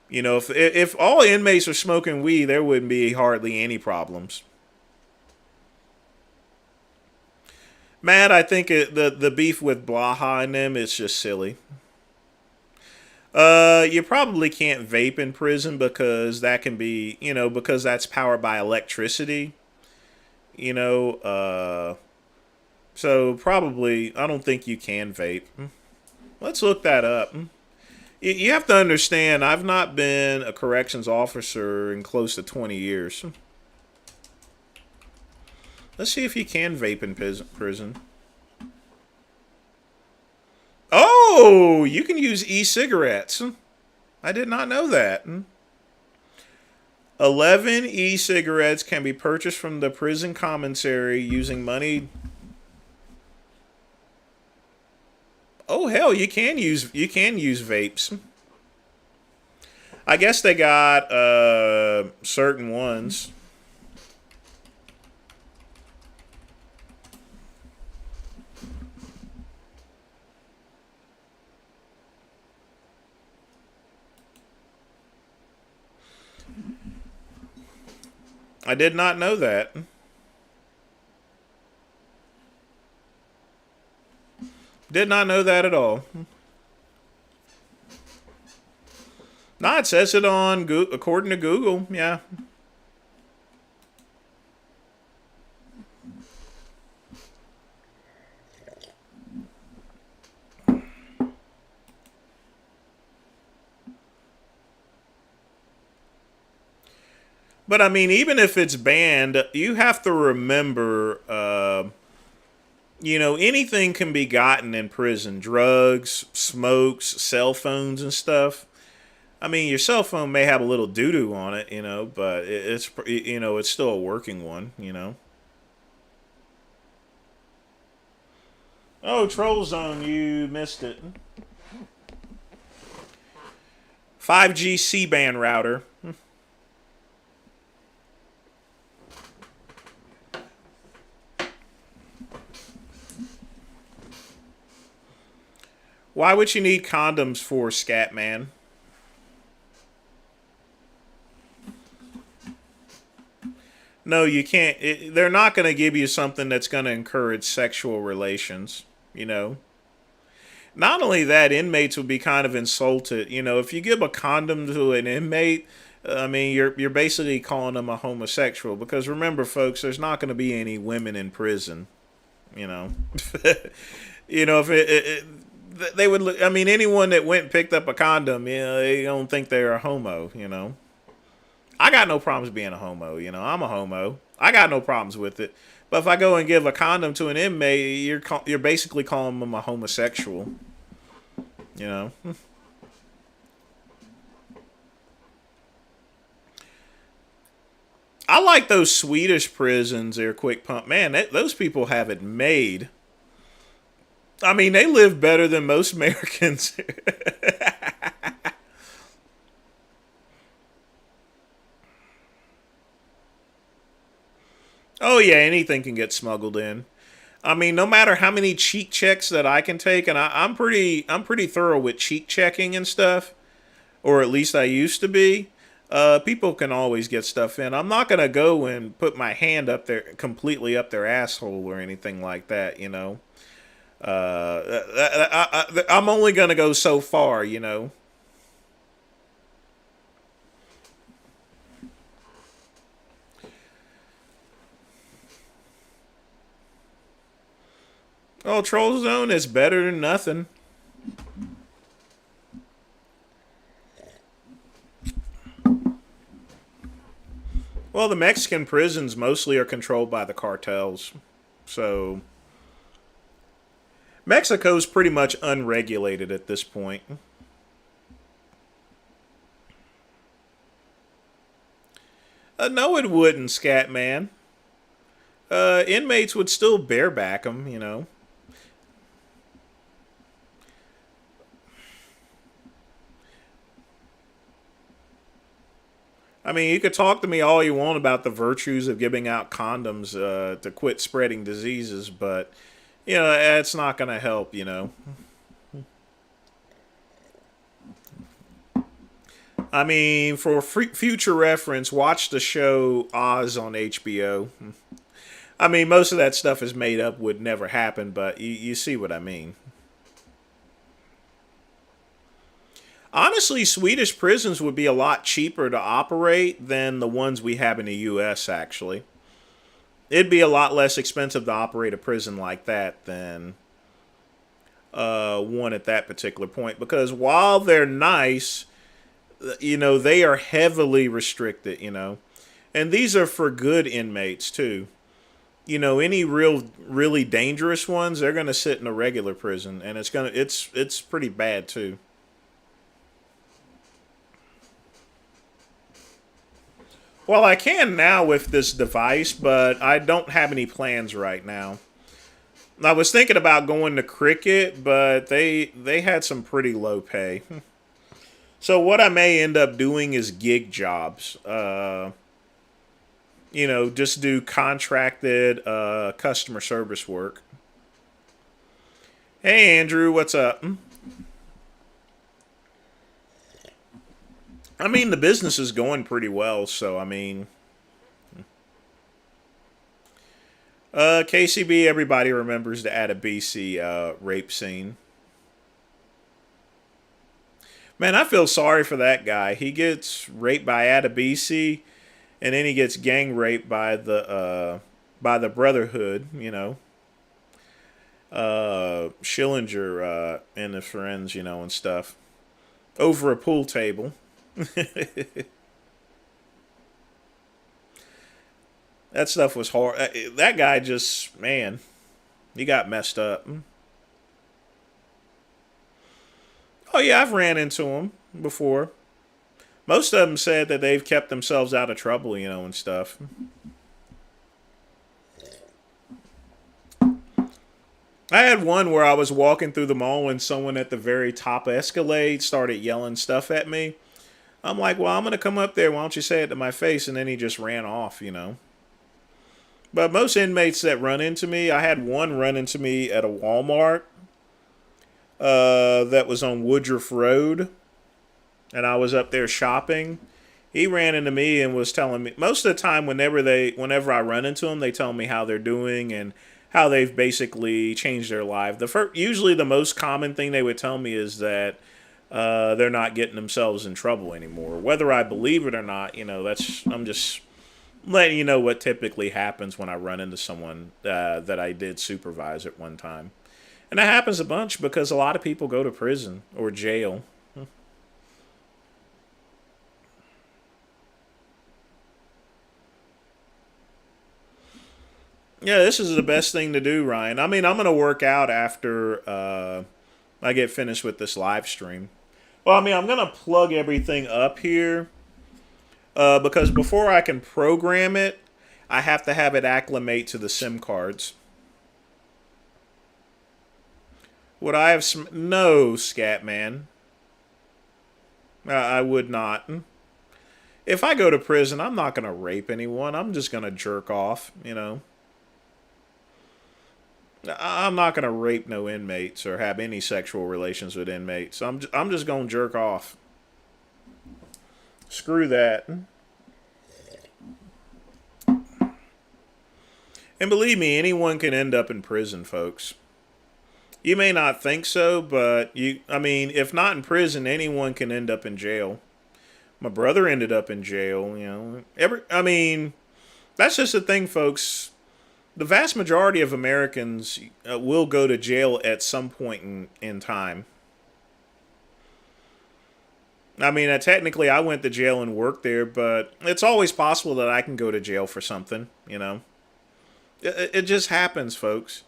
If all inmates are smoking weed, there wouldn't be hardly any problems. Matt, I think the beef with Blaha and them is just silly. You probably can't vape in prison because that can be, because that's powered by electricity. So probably, I don't think you can vape. Let's look that up. You have to understand, I've not been a corrections officer in close to 20 years. Let's see if you can vape in prison. Oh, you can use e-cigarettes. I did not know that. 11 e-cigarettes can be purchased from the prison commissary using money. Oh hell, you can use vapes. I guess they got certain ones. I did not know that. Did not know that at all. Nah, it says it on Google, according to Google. Yeah. But I mean, even if it's banned, you have to remember, anything can be gotten in prison. Drugs, smokes, cell phones and stuff. I mean, your cell phone may have a little doo-doo on it, but it's still a working one. Oh, Troll Zone, you missed it. 5G C-band router. Why would you need condoms for, Scatman? No, you can't. They're not going to give you something that's going to encourage sexual relations, you know. Not only that, inmates would be kind of insulted. You know, if you give a condom to an inmate, I mean, you're basically calling them a homosexual. Because remember, folks, there's not going to be any women in prison. You know, you know if they would. I mean, anyone that went and picked up a condom, you know, they don't think they're a homo. You know, I got no problems being a homo. You know, I'm a homo. I got no problems with it. But if I go and give a condom to an inmate, you're basically calling them a homosexual. You know. I like those Swedish prisons. They're quick pump. Man, those people have it made. I mean, they live better than most Americans. Oh yeah, anything can get smuggled in. I mean, no matter how many cheek checks that I can take, and I'm pretty thorough with cheek checking and stuff, or at least I used to be. People can always get stuff in. I'm not gonna go and put my hand up there completely up their asshole or anything like that. You know, I'm only gonna go so far. You know. Oh, Troll Zone is better than nothing. Well, the Mexican prisons mostly are controlled by the cartels. So Mexico's pretty much unregulated at this point. No, it wouldn't, Scatman. Inmates would still bareback them, you know. I mean, you could talk to me all you want about the virtues of giving out condoms to quit spreading diseases, but, you know, it's not going to help, you know. I mean, for future reference, watch the show Oz on HBO. I mean, most of that stuff is made up, would never happen, but you see what I mean. Honestly, Swedish prisons would be a lot cheaper to operate than the ones we have in the U.S., actually. It'd be a lot less expensive to operate a prison like that than one at that particular point. Because while they're nice, you know, they are heavily restricted, you know. And these are for good inmates, too. You know, any really dangerous ones, they're going to sit in a regular prison. And it's pretty bad, too. Well, I can now with this device, but I don't have any plans right now. I was thinking about going to Cricket, but they had some pretty low pay. So what I may end up doing is gig jobs. You know, just do contracted customer service work. Hey Andrew, what's up? I mean, the business is going pretty well, so I mean, KCB. Everybody remembers the Adabisi rape scene. Man, I feel sorry for that guy. He gets raped by Adabisi, and then he gets gang raped by the Brotherhood. You know, Schillinger and his friends. You know, and stuff over a pool table. That stuff was hard. That guy just, man, he got messed up. Oh yeah, I've ran into him before. Most of them said that they've kept themselves out of trouble, you know, and stuff. I had one where I was walking through the mall and someone at the very top Escalade started yelling stuff at me. I'm like, well, I'm going to come up there. Why don't you say it to my face? And then he just ran off. But most inmates that run into me, I had one run into me at a Walmart that was on Woodruff Road, and I was up there shopping. He ran into me and was telling me most of the time whenever I run into them, they tell me how they're doing and how they've basically changed their life. Usually the most common thing they would tell me is that they're not getting themselves in trouble anymore. Whether I believe it or not, I'm just letting you know what typically happens when I run into someone that I did supervise at one time. And that happens a bunch because a lot of people go to prison or jail. Yeah, this is the best thing to do, Ryan. I mean, I'm going to work out after I get finished with this live stream. Well, I mean, I'm going to plug everything up here because before I can program it, I have to have it acclimate to the SIM cards. Would I have no, Scatman. I would not. If I go to prison, I'm not going to rape anyone. I'm just going to jerk off. I'm not going to rape no inmates or have any sexual relations with inmates. I'm just going to jerk off. Screw that. And believe me, anyone can end up in prison, folks. You may not think so, but if not in prison, anyone can end up in jail. My brother ended up in jail, that's just the thing, folks. The vast majority of Americans will go to jail at some point in time. I mean, technically, I went to jail and worked there, but it's always possible that I can go to jail for something. It just happens, folks.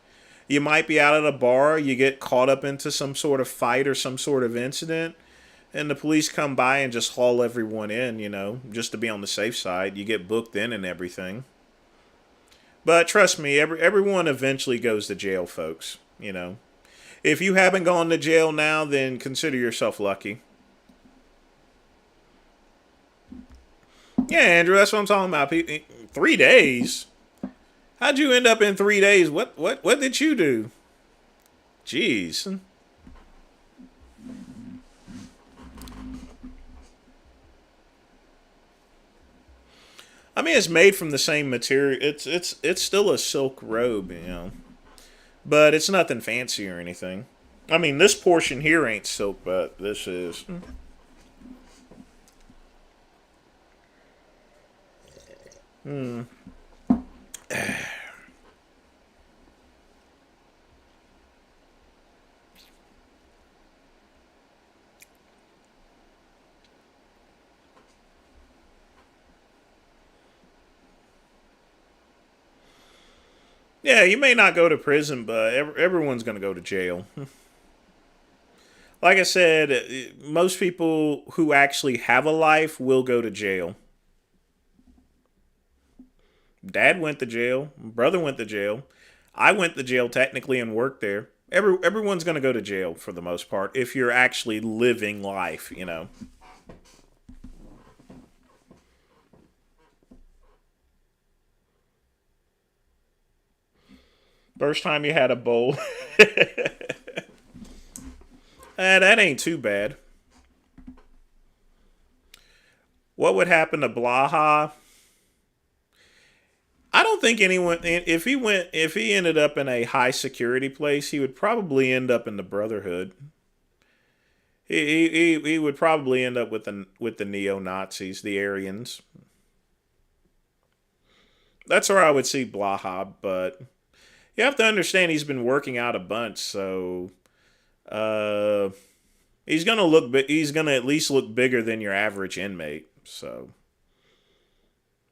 You might be out at a bar, you get caught up into some sort of fight or some sort of incident, and the police come by and just haul everyone in, just to be on the safe side. You get booked in and everything. But trust me, everyone eventually goes to jail, folks. If you haven't gone to jail now, then consider yourself lucky. Yeah, Andrew, that's what I'm talking about. 3 days? How'd you end up in 3 days? What did you do? Jeez. I mean, it's made from the same material. It's still a silk robe, but it's nothing fancy or anything. I mean, this portion here ain't silk, but this is. Hmm. Yeah, you may not go to prison, but everyone's going to go to jail. Like I said, most people who actually have a life will go to jail. Dad went to jail. Brother went to jail. I went to jail technically and worked there. Everyone's going to go to jail for the most part if you're actually living life. First time you had a bowl. That ain't too bad. What would happen to Blaha? I don't think anyone. If he ended up in a high security place, he would probably end up in the Brotherhood. He would probably end up with the neo Nazis, the Aryans. That's where I would see Blaha, but you have to understand he's been working out a bunch, so uh, he's gonna at least look bigger than your average inmate. So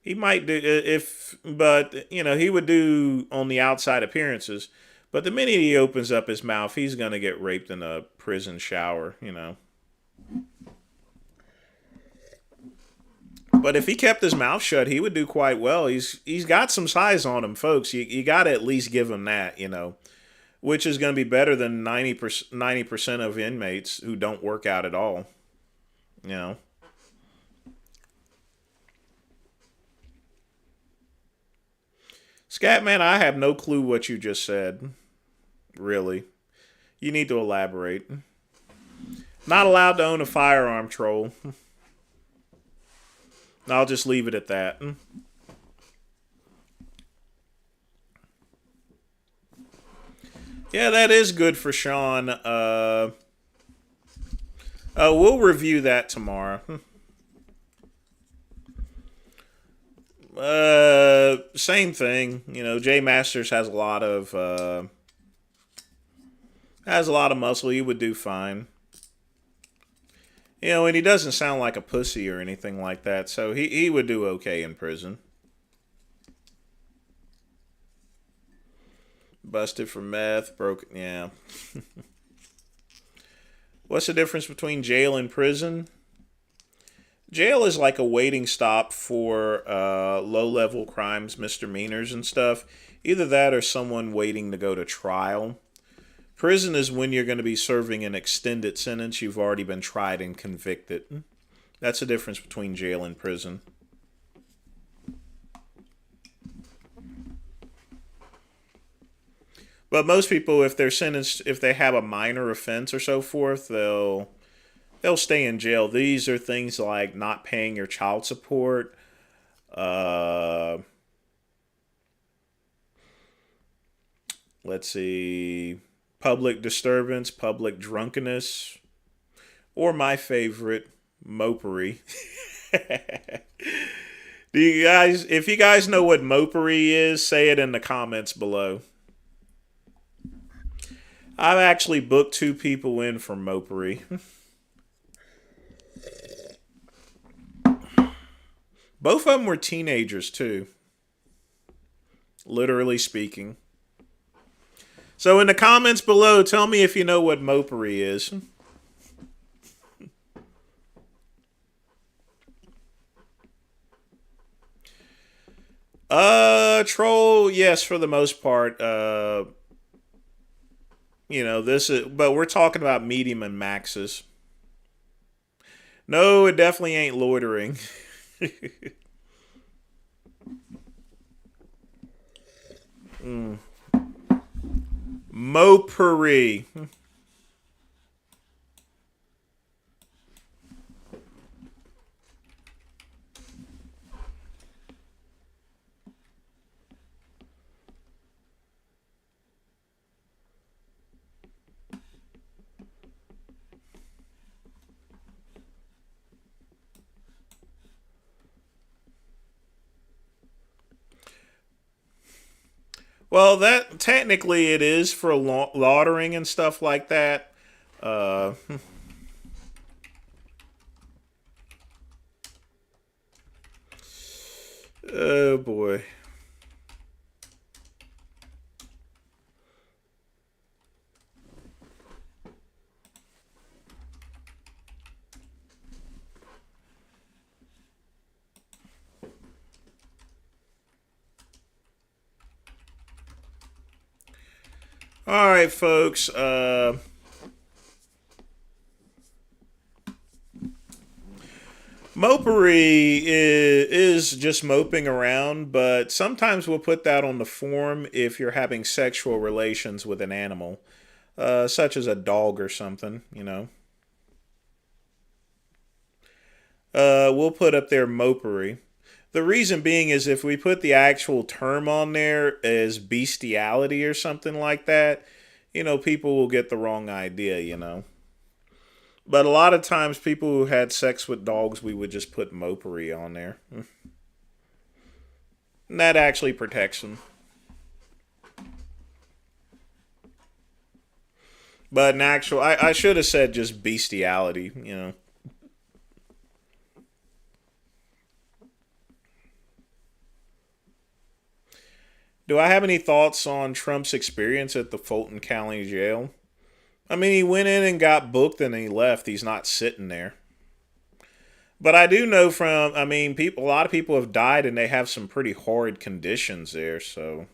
he might do if, but he would do on the outside appearances. But the minute he opens up his mouth, he's gonna get raped in a prison shower. But if he kept his mouth shut, he would do quite well. He's got some size on him, folks. You got to at least give him that, which is going to be better than 90% of inmates who don't work out at all. You know. Scatman, I have no clue what you just said. Really. You need to elaborate. Not allowed to own a firearm, troll. I'll just leave it at that. Yeah, that is good for Sean. We'll review that tomorrow. Same thing. You know, Jay Masters has a lot of muscle. He would do fine. You know, and he doesn't sound like a pussy or anything like that, so he would do okay in prison. Busted for meth, broken. Yeah. What's the difference between jail and prison? Jail is like a waiting stop for low level crimes, misdemeanors, and stuff. Either that or someone waiting to go to trial. Prison is when you're going to be serving an extended sentence. You've already been tried and convicted. That's the difference between jail and prison. But most people, if they're sentenced, if they have a minor offense or so forth, they'll stay in jail. These are things like not paying your child support, uh, let's see, public disturbance, public drunkenness, or my favorite, mopery. Do you guys, if you guys know what mopery is, say it in the comments below. I've actually booked 2 people in for mopery. Both of them were teenagers, too. Literally speaking. So in the comments below, tell me if you know what mopery is. Troll, yes, for the most part. You know, but we're talking about medium and maxes. No, it definitely ain't loitering. Mopery. Well, that technically it is for laundering and stuff like that. Uh, oh boy. All right, folks. Mopery is just moping around, but sometimes we'll put that on the form if you're having sexual relations with an animal, such as a dog or something, you know. We'll put up there mopery. The reason being is if we put the actual term on there as bestiality or something like that, you know, people will get the wrong idea, you know. But a lot of times, people who had sex with dogs, we would just put mopery on there. And that actually protects them. But in actual, I should have said just bestiality, you know. Do I have any thoughts on Trump's experience at the Fulton County Jail? I mean, he went in and got booked and he left. He's not sitting there. But I do know from, I mean, people, a lot of people have died and they have some pretty horrid conditions there. So,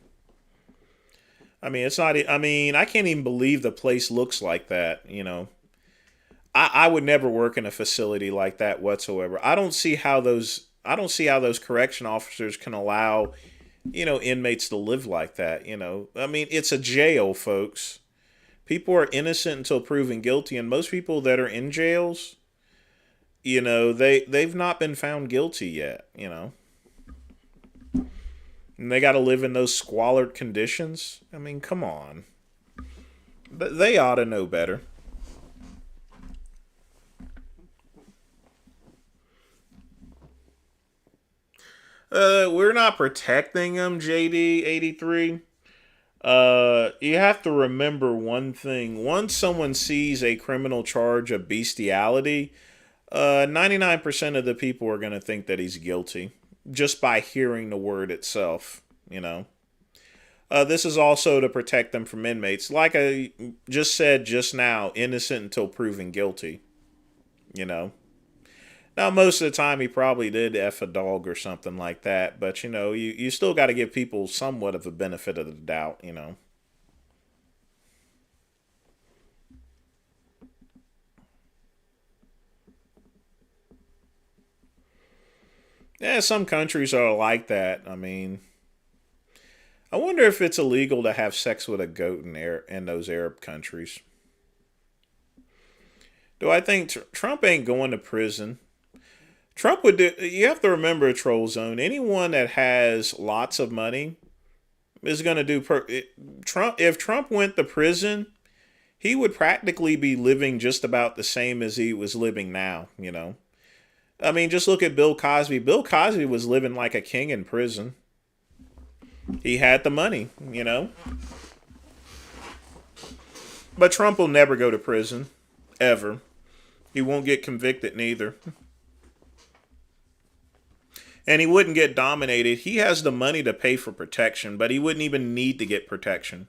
I mean, it's not, I mean, I can't even believe the place looks like that, you know. I would never work in a facility like that whatsoever. I don't see how those correction officers can allow inmates to live like that. I mean, it's a jail, folks. People are innocent until proven guilty, and most people that are in jails, they've not been found guilty yet. And they got to live in those squalid conditions. I mean, come on. But they ought to know better. We're not protecting them, JD83. You have to remember one thing. Once someone sees a criminal charge of bestiality, 99% of the people are going to think that he's guilty just by hearing the word itself, This is also to protect them from inmates. Like I just said just now, innocent until proven guilty, you know. Now, most of the time, he probably did F a dog or something like that, but, you still got to give people somewhat of a benefit of the doubt. Yeah, some countries are like that. I mean, I wonder if it's illegal to have sex with a goat in those Arab countries. Do I think Trump ain't going to prison? Trump would do. You have to remember, Troll Zone. Anyone that has lots of money is going to do. Trump. If Trump went to prison, he would practically be living just about the same as he was living now. I mean, just look at Bill Cosby. Bill Cosby was living like a king in prison. He had the money. But Trump will never go to prison, ever. He won't get convicted neither. And he wouldn't get dominated. He has the money to pay for protection, but he wouldn't even need to get protection.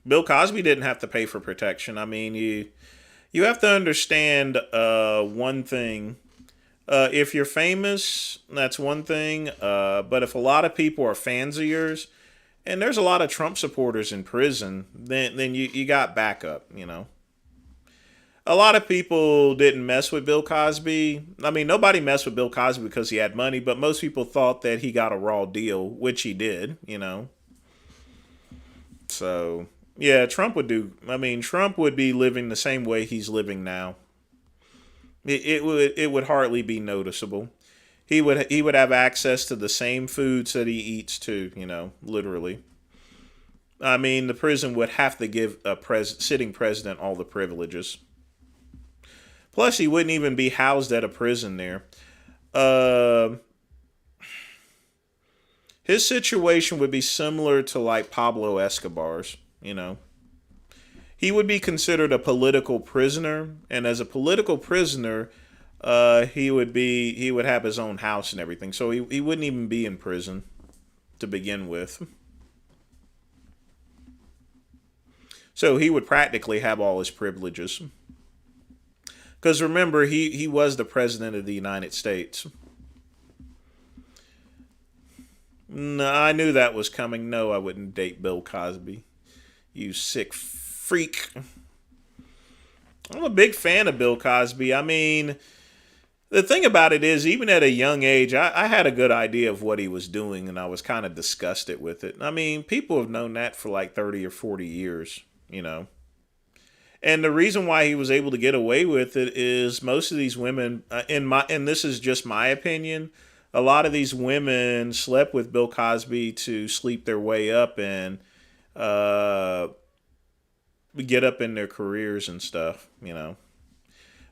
Bill Cosby didn't have to pay for protection. I mean, you have to understand one thing. If you're famous, that's one thing. But if a lot of people are fans of yours, and there's a lot of Trump supporters in prison, then you got backup. A lot of people didn't mess with Bill Cosby. I mean, nobody messed with Bill Cosby because he had money, but most people thought that he got a raw deal, which he did. So, yeah, Trump would do. I mean, Trump would be living the same way he's living now. It would hardly be noticeable. He would have access to the same foods that he eats too. Literally. I mean, the prison would have to give a sitting president all the privileges. Plus, he wouldn't even be housed at a prison there. His situation would be similar to like Pablo Escobar's. He would be considered a political prisoner, and as a political prisoner, he would have his own house and everything. So he wouldn't even be in prison to begin with. So he would practically have all his privileges. Because remember, he was the president of the United States. No, I knew that was coming. No, I wouldn't date Bill Cosby. You sick freak. I'm a big fan of Bill Cosby. I mean, the thing about it is, even at a young age, I had a good idea of what he was doing, and I was kind of disgusted with it. I mean, people have known that for like 30 or 40 years. And the reason why he was able to get away with it is most of these women, and this is just my opinion, a lot of these women slept with Bill Cosby to sleep their way up and get up in their careers and stuff.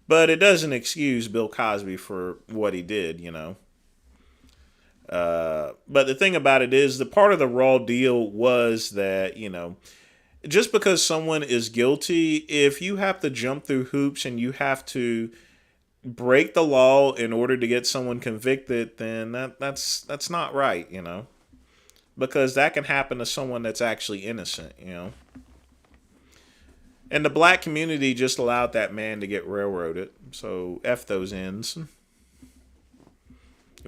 But it doesn't excuse Bill Cosby for what he did. But the thing about it is, the part of the raw deal was that, just because someone is guilty, if you have to jump through hoops and you have to break the law in order to get someone convicted, then that's not right, because that can happen to someone that's actually innocent. And the black community just allowed that man to get railroaded. So F those ends. You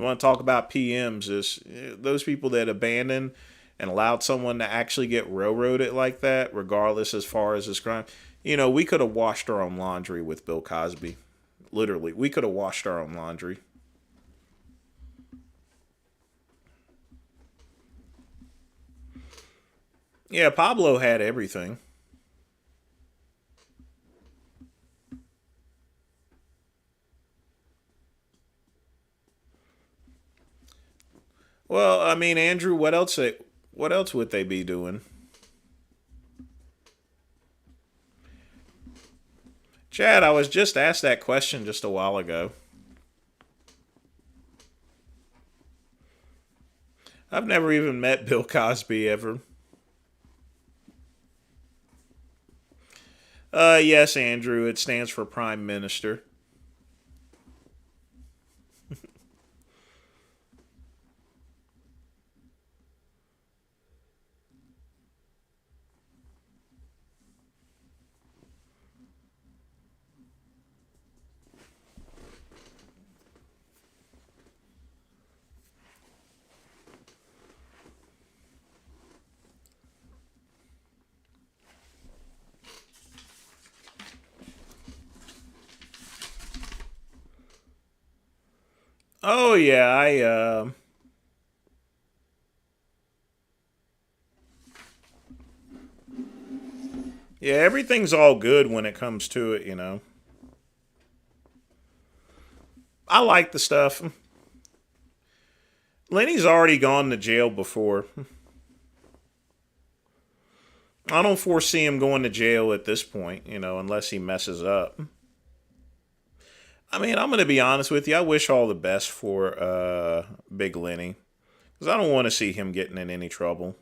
want to talk about PMs, is those people that abandoned and allowed someone to actually get railroaded like that, regardless as far as his crime. We could have washed our own laundry with Bill Cosby. Literally, we could have washed our own laundry. Yeah, Pablo had everything. Well, I mean, Andrew, what else would they be doing? Chad, I was just asked that question just a while ago. I've never even met Bill Cosby ever. Yes, Andrew. It stands for Prime Minister. Oh yeah, yeah, everything's all good when it comes to it. I like the stuff. Lenny's already gone to jail before. I don't foresee him going to jail at this point, unless he messes up. I mean, I'm going to be honest with you. I wish all the best for Big Lenny because I don't want to see him getting in any trouble.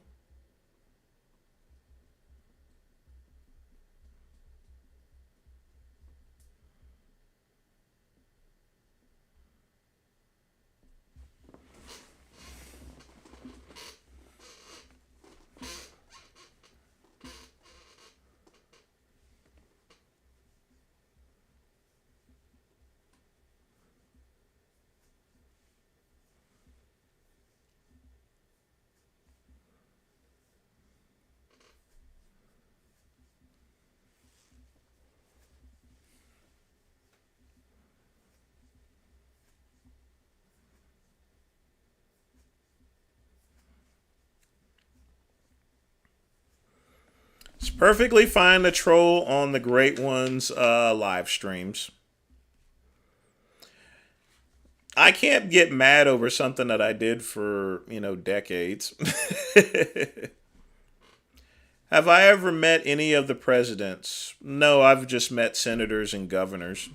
It's perfectly fine to troll on the Great Ones live streams. I can't get mad over something that I did for, decades. Have I ever met any of the presidents? No, I've just met senators and governors.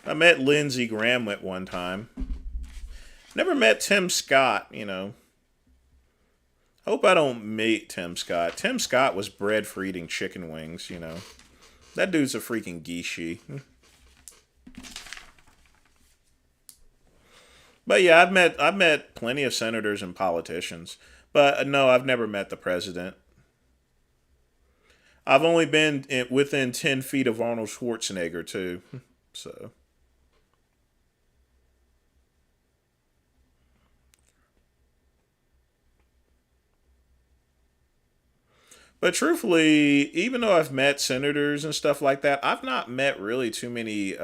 I met Lindsey Graham at one time. Never met Tim Scott. Hope I don't meet Tim Scott. Tim Scott was bred for eating chicken wings. That dude's a freaking geeshi. But yeah, I've met plenty of senators and politicians. But no, I've never met the president. I've only been within 10 feet of Arnold Schwarzenegger too. So, but truthfully, even though I've met senators and stuff like that, I've not met really too many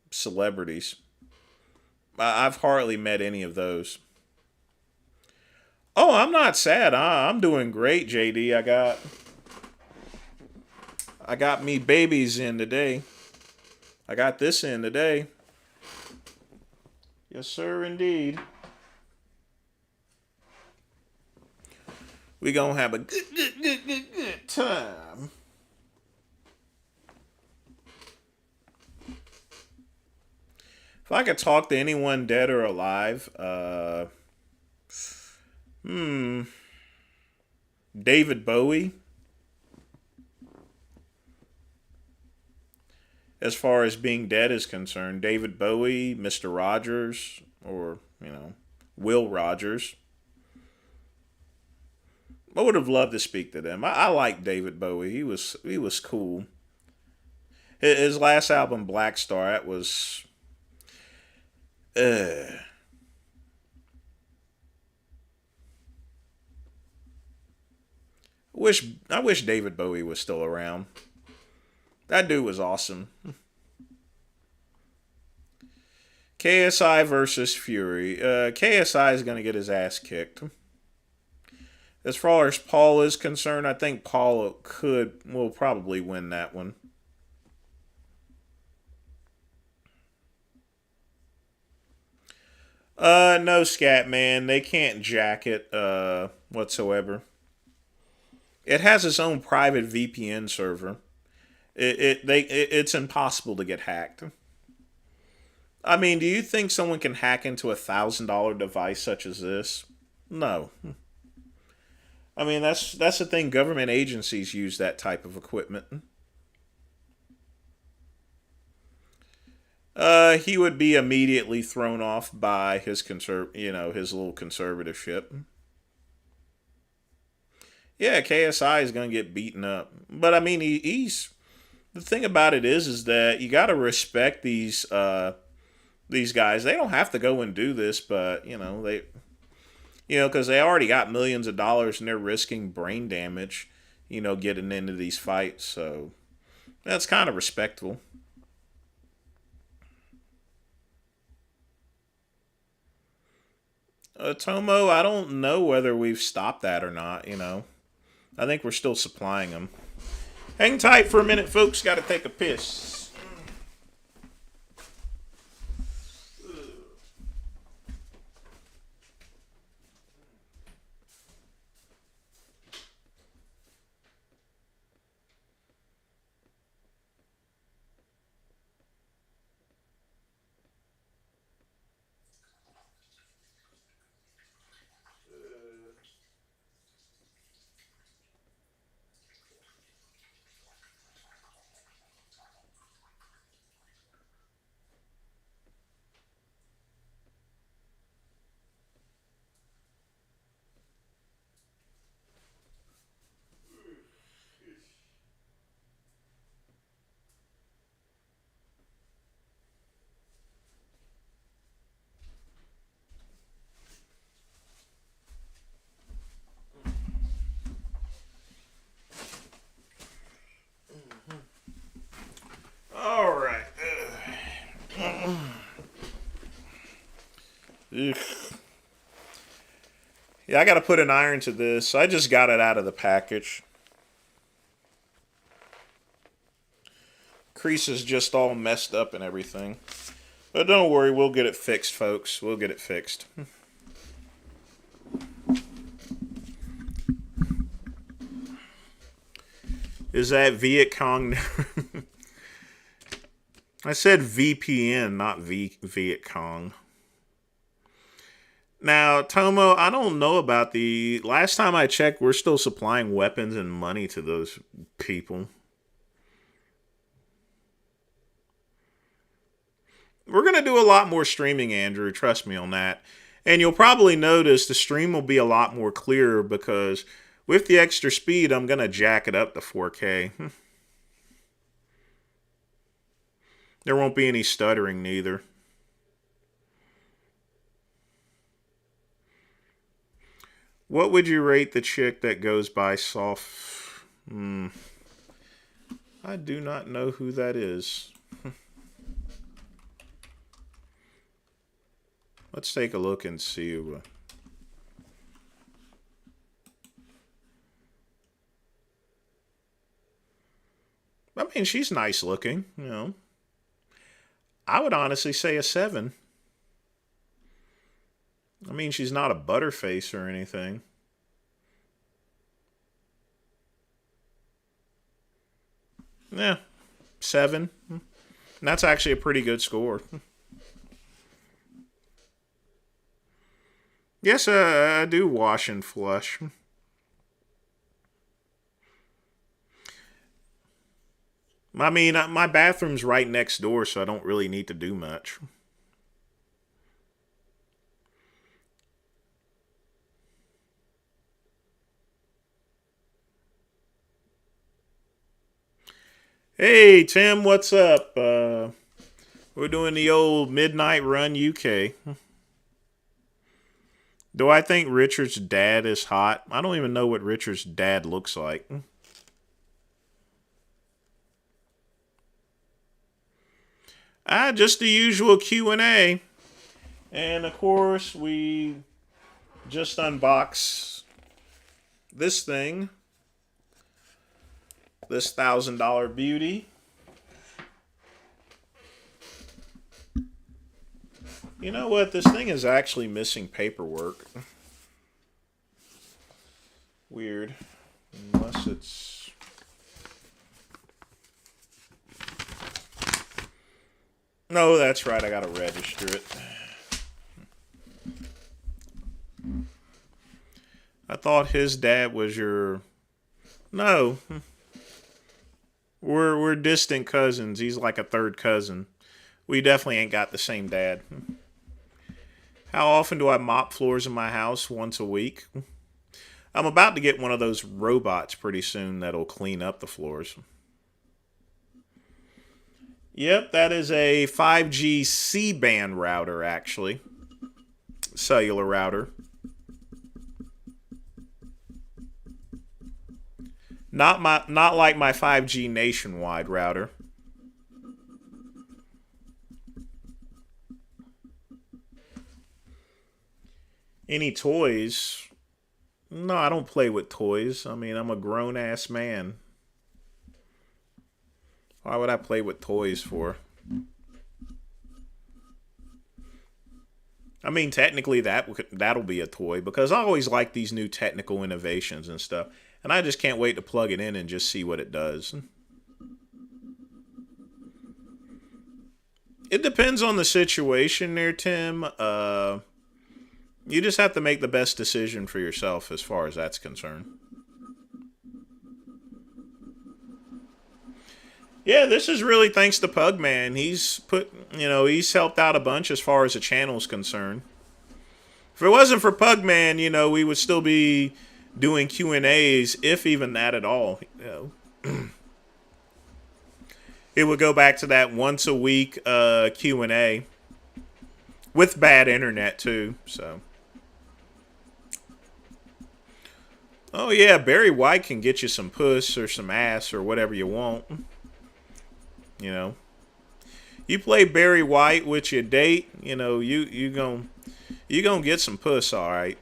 celebrities. I've hardly met any of those. Oh, I'm not sad. I'm doing great, JD. I got me babies in today. I got this in today. Yes, sir, indeed. We gonna have a good time. If I could talk to anyone dead or alive, hmm, David Bowie. As far as being dead is concerned, David Bowie, Mr. Rogers, or Will Rogers. I would have loved to speak to them. I like David Bowie. He was cool. His last album, Black Star, that was. Uh, I wish David Bowie was still around. That dude was awesome. KSI versus Fury. KSI is going to get his ass kicked. As far as Paul is concerned, I think Paul will probably win that one. No, Scat Man. They can't jack it whatsoever. It has its own private VPN server. It's impossible to get hacked. I mean, do you think someone can hack into $1,000 device such as this? No. I mean, that's the thing. Government agencies use that type of equipment. He would be immediately thrown off by his his little conservatorship. Yeah, KSI is going to get beaten up, but I mean, he's the thing about it is that you got to respect these guys. They don't have to go and do this, but because they already got millions of dollars and they're risking brain damage, getting into these fights. So that's kind of respectable. Tomo, I don't know whether we've stopped that or not. I think we're still supplying them. Hang tight for a minute, folks. Got to take a piss. All right. Yeah, I got to put an iron to this. I just got it out of the package. Crease is just all messed up and everything. But don't worry, we'll get it fixed, folks. We'll get it fixed. Is that Viet Cong? I said VPN, not Viet Cong. Now, Tomo, I don't know about the... Last time I checked, we're still supplying weapons and money to those people. We're going to do a lot more streaming, Andrew. Trust me on that. And you'll probably notice the stream will be a lot more clear because with the extra speed, I'm going to jack it up to 4K. There won't be any stuttering neither. What would you rate the chick that goes by soft? I do not know who that is. Let's take a look and see. I mean, she's nice looking, I would honestly say a 7. I mean, she's not a butterface or anything. Yeah, 7. And that's actually a pretty good score. Yes, I do wash and flush. I mean, my bathroom's right next door, so I don't really need to do much. Hey, Tim, what's up? We're doing the old Midnight Run UK. Do I think Richard's dad is hot? I don't even know what Richard's dad looks like. Just the usual Q&A. And of course, we just unboxed this thing, this $1,000 beauty. You know what? This thing is actually missing paperwork. Weird. Unless it's... No, that's right. I gotta register it. I thought his dad was your... No. We're distant cousins. He's like a third cousin. We definitely ain't got the same dad. How often do I mop floors in my house? Once a week. I'm about to get one of those robots pretty soon that'll clean up the floors. Yep, that is a 5G C-band router, actually. Cellular router. Not like my 5G nationwide router. Any toys? No, I don't play with toys. I mean, I'm a grown-ass man. Why would I play with toys for? I mean, technically that'll be a toy because I always like these new technical innovations and stuff. And I just can't wait to plug it in and just see what it does. It depends on the situation there, Tim. You just have to make the best decision for yourself as far as that's concerned. Yeah, this is really thanks to Pugman. He's helped out a bunch as far as the channel's concerned. If it wasn't for Pugman, we would still be doing Q&As, if even that at all. It would go back to that once a week Q&A with bad internet too. So, oh yeah, Barry White can get you some puss or some ass or whatever you want. You play Barry White with your date, you gonna get some puss, all right.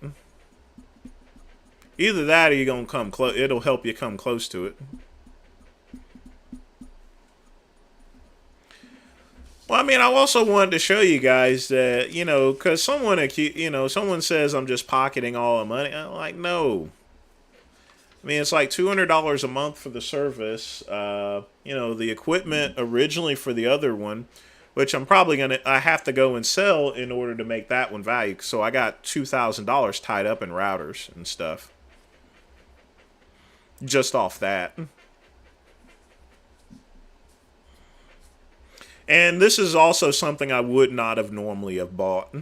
Either that or you're gonna come close. It'll help you come close to it. Well, I mean, I also wanted to show you guys that, because someone says I'm just pocketing all the money. I'm like, no. I mean, it's like $200 a month for the service. The equipment originally for the other one, which I have to go and sell in order to make that one value. So I got $2,000 tied up in routers and stuff. Just off that. And this is also something I would not have normally have bought.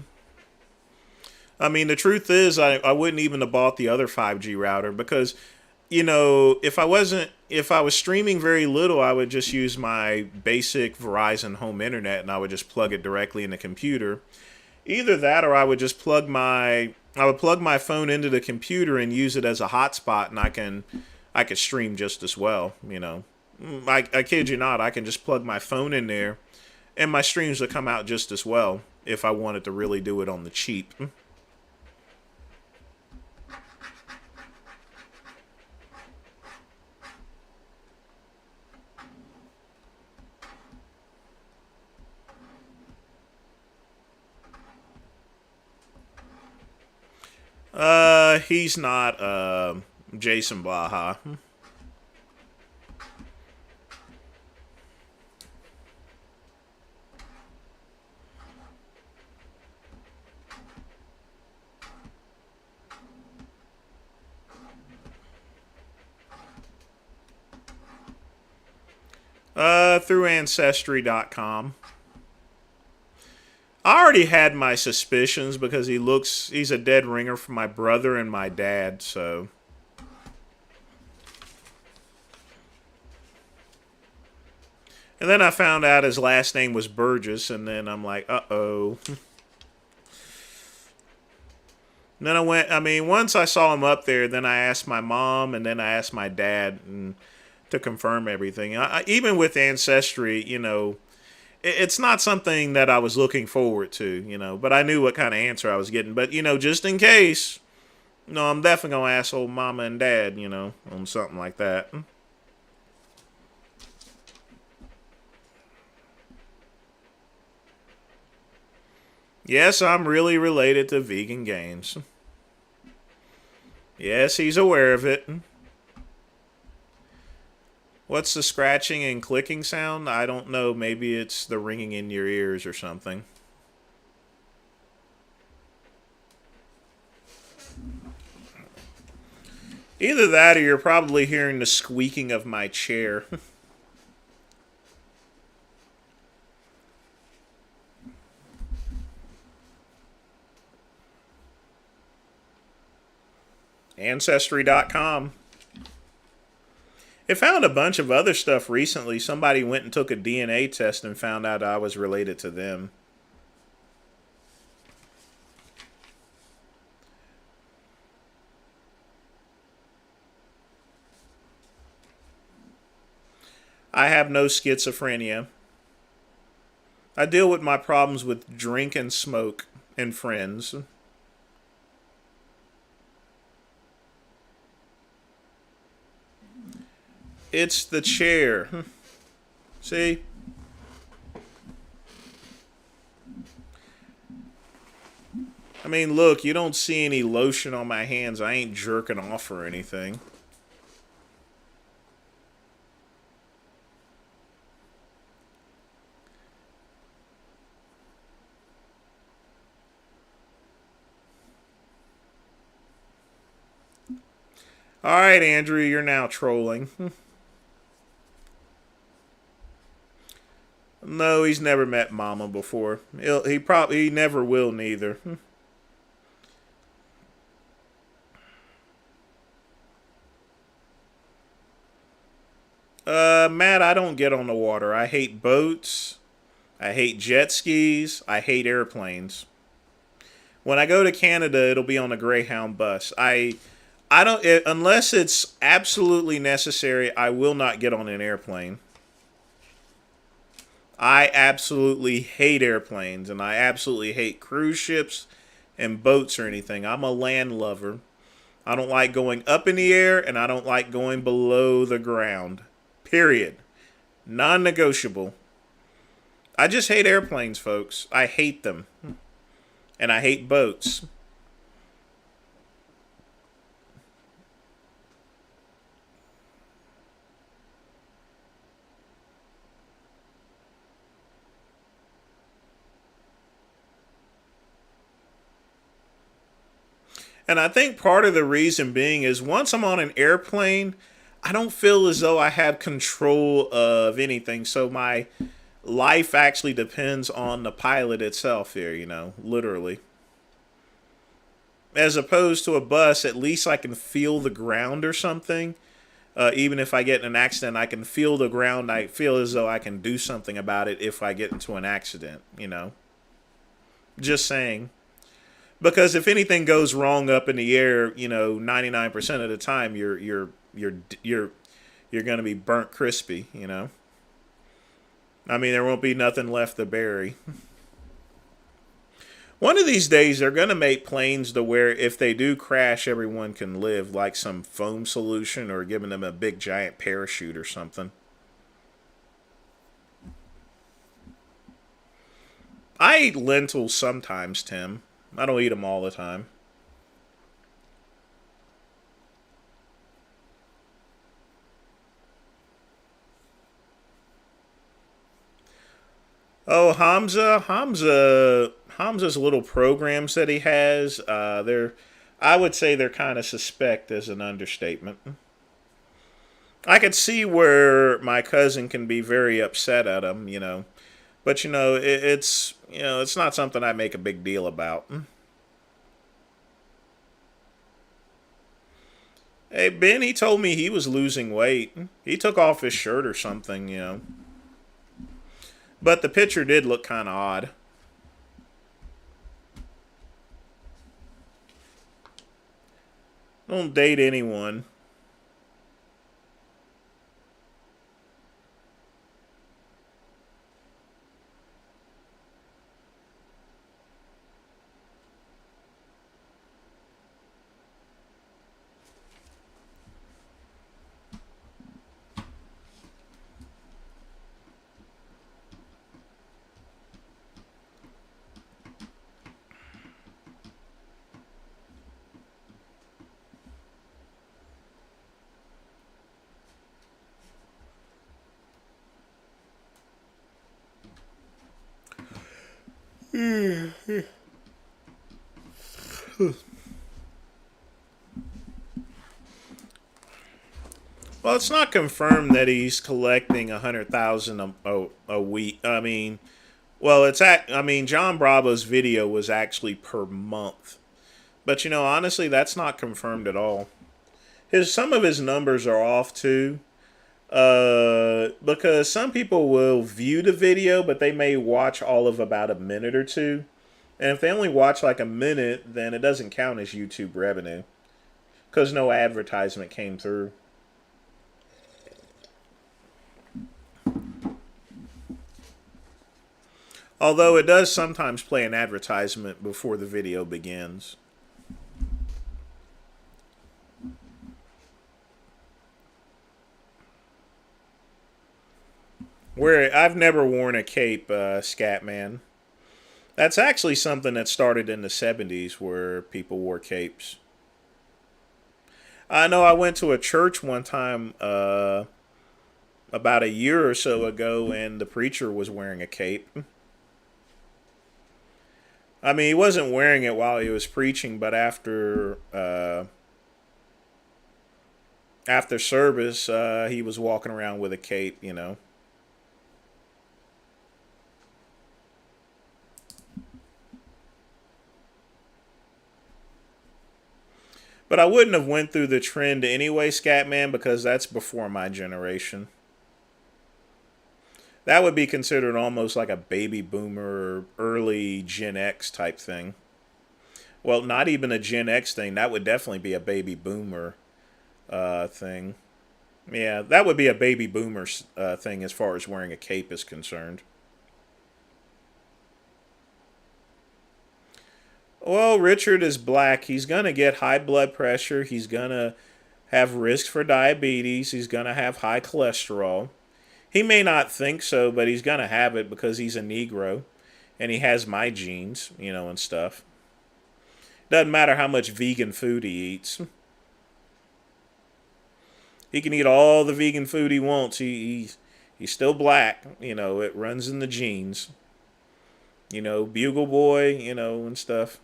I mean, the truth is, I wouldn't even have bought the other 5G router because, if I was streaming very little, I would just use my basic Verizon home internet and I would just plug it directly in the computer. Either that or I would just plug my phone into the computer and use it as a hotspot, and I could stream just as well. I kid you not, I can just plug my phone in there and my streams would come out just as well if I wanted to really do it on the cheap. He's not Jason Baja. Through Ancestry.com. I already had my suspicions because he's a dead ringer for my brother and my dad, so. And then I found out his last name was Burgess, and then I'm like, uh-oh. And then once I saw him up there, then I asked my mom, and then I asked my dad to confirm everything. Even with Ancestry, it's not something that I was looking forward to, but I knew what kind of answer I was getting. But, just in case, I'm definitely going to ask old mama and dad, on something like that. Yes, I'm really related to vegan games. Yes, he's aware of it. What's the scratching and clicking sound? I don't know. Maybe it's the ringing in your ears or something. Either that or you're probably hearing the squeaking of my chair. Ancestry.com. It found a bunch of other stuff recently. Somebody went and took a DNA test and found out I was related to them. I have no schizophrenia. I deal with my problems with drink and smoke and friends. It's the chair. See? I mean, look, you don't see any lotion on my hands. I ain't jerking off or anything. All right, Andrew, you're now trolling. No, he's never met Mama before. He never will neither. Matt, I don't get on the water. I hate boats. I hate jet skis. I hate airplanes. When I go to Canada, it'll be on a Greyhound bus. I don't unless it's absolutely necessary. I will not get on an airplane. I absolutely hate airplanes, and I absolutely hate cruise ships and boats or anything. I'm a land lover. I don't like going up in the air, and I don't like going below the ground. Period. Non-negotiable. I just hate airplanes, folks. I hate them. And I hate boats. And I think part of the reason being is once I'm on an airplane, I don't feel as though I have control of anything. So my life actually depends on the pilot itself here, literally. As opposed to a bus, at least I can feel the ground or something. Even if I get in an accident, I can feel the ground. I feel as though I can do something about it if I get into an accident. Just saying. Because if anything goes wrong up in the air, 99% of the time you're going to be burnt crispy. I mean, there won't be nothing left to bury. One of these days, they're going to make planes to where if they do crash, everyone can live, like some foam solution or giving them a big giant parachute or something. I eat lentils sometimes, Tim. I don't eat them all the time. Oh, Hamza's little programs that he has. I would say they're kind of suspect as an understatement. I could see where my cousin can be very upset at him. But it's not something I make a big deal about. Hey, Ben, he told me he was losing weight. He took off his shirt or something. But the picture did look kind of odd. Don't date anyone. Well, it's not confirmed that he's collecting 100,000 a week. I mean, well, it's at. I mean, John Bravo's video was actually per month, but honestly, that's not confirmed at all. Some of his numbers are off too. Because some people will view the video, but they may watch all of about a minute or two. And if they only watch like a minute, then it doesn't count as YouTube revenue because no advertisement came through. Although it does sometimes play an advertisement before the video begins. Where I've never worn a cape, Scatman. That's actually something that started in the 70s where people wore capes. I know I went to a church one time about a year or so ago, and the preacher was wearing a cape. I mean, he wasn't wearing it while he was preaching, but after service, he was walking around with a cape. But I wouldn't have went through the trend anyway, Scatman, because that's before my generation. That would be considered almost like a baby boomer, early Gen X type thing. Well, not even a Gen X thing. That would definitely be a baby boomer thing. Yeah, that would be a baby boomer thing as far as wearing a cape is concerned. Well, Richard is black. He's going to get high blood pressure. He's going to have risk for diabetes. He's going to have high cholesterol. He may not think so, but he's going to have it because he's a Negro and he has my genes, and stuff. Doesn't matter how much vegan food he eats. He can eat all the vegan food he wants. He's still black. It runs in the genes. Bugle Boy, and stuff.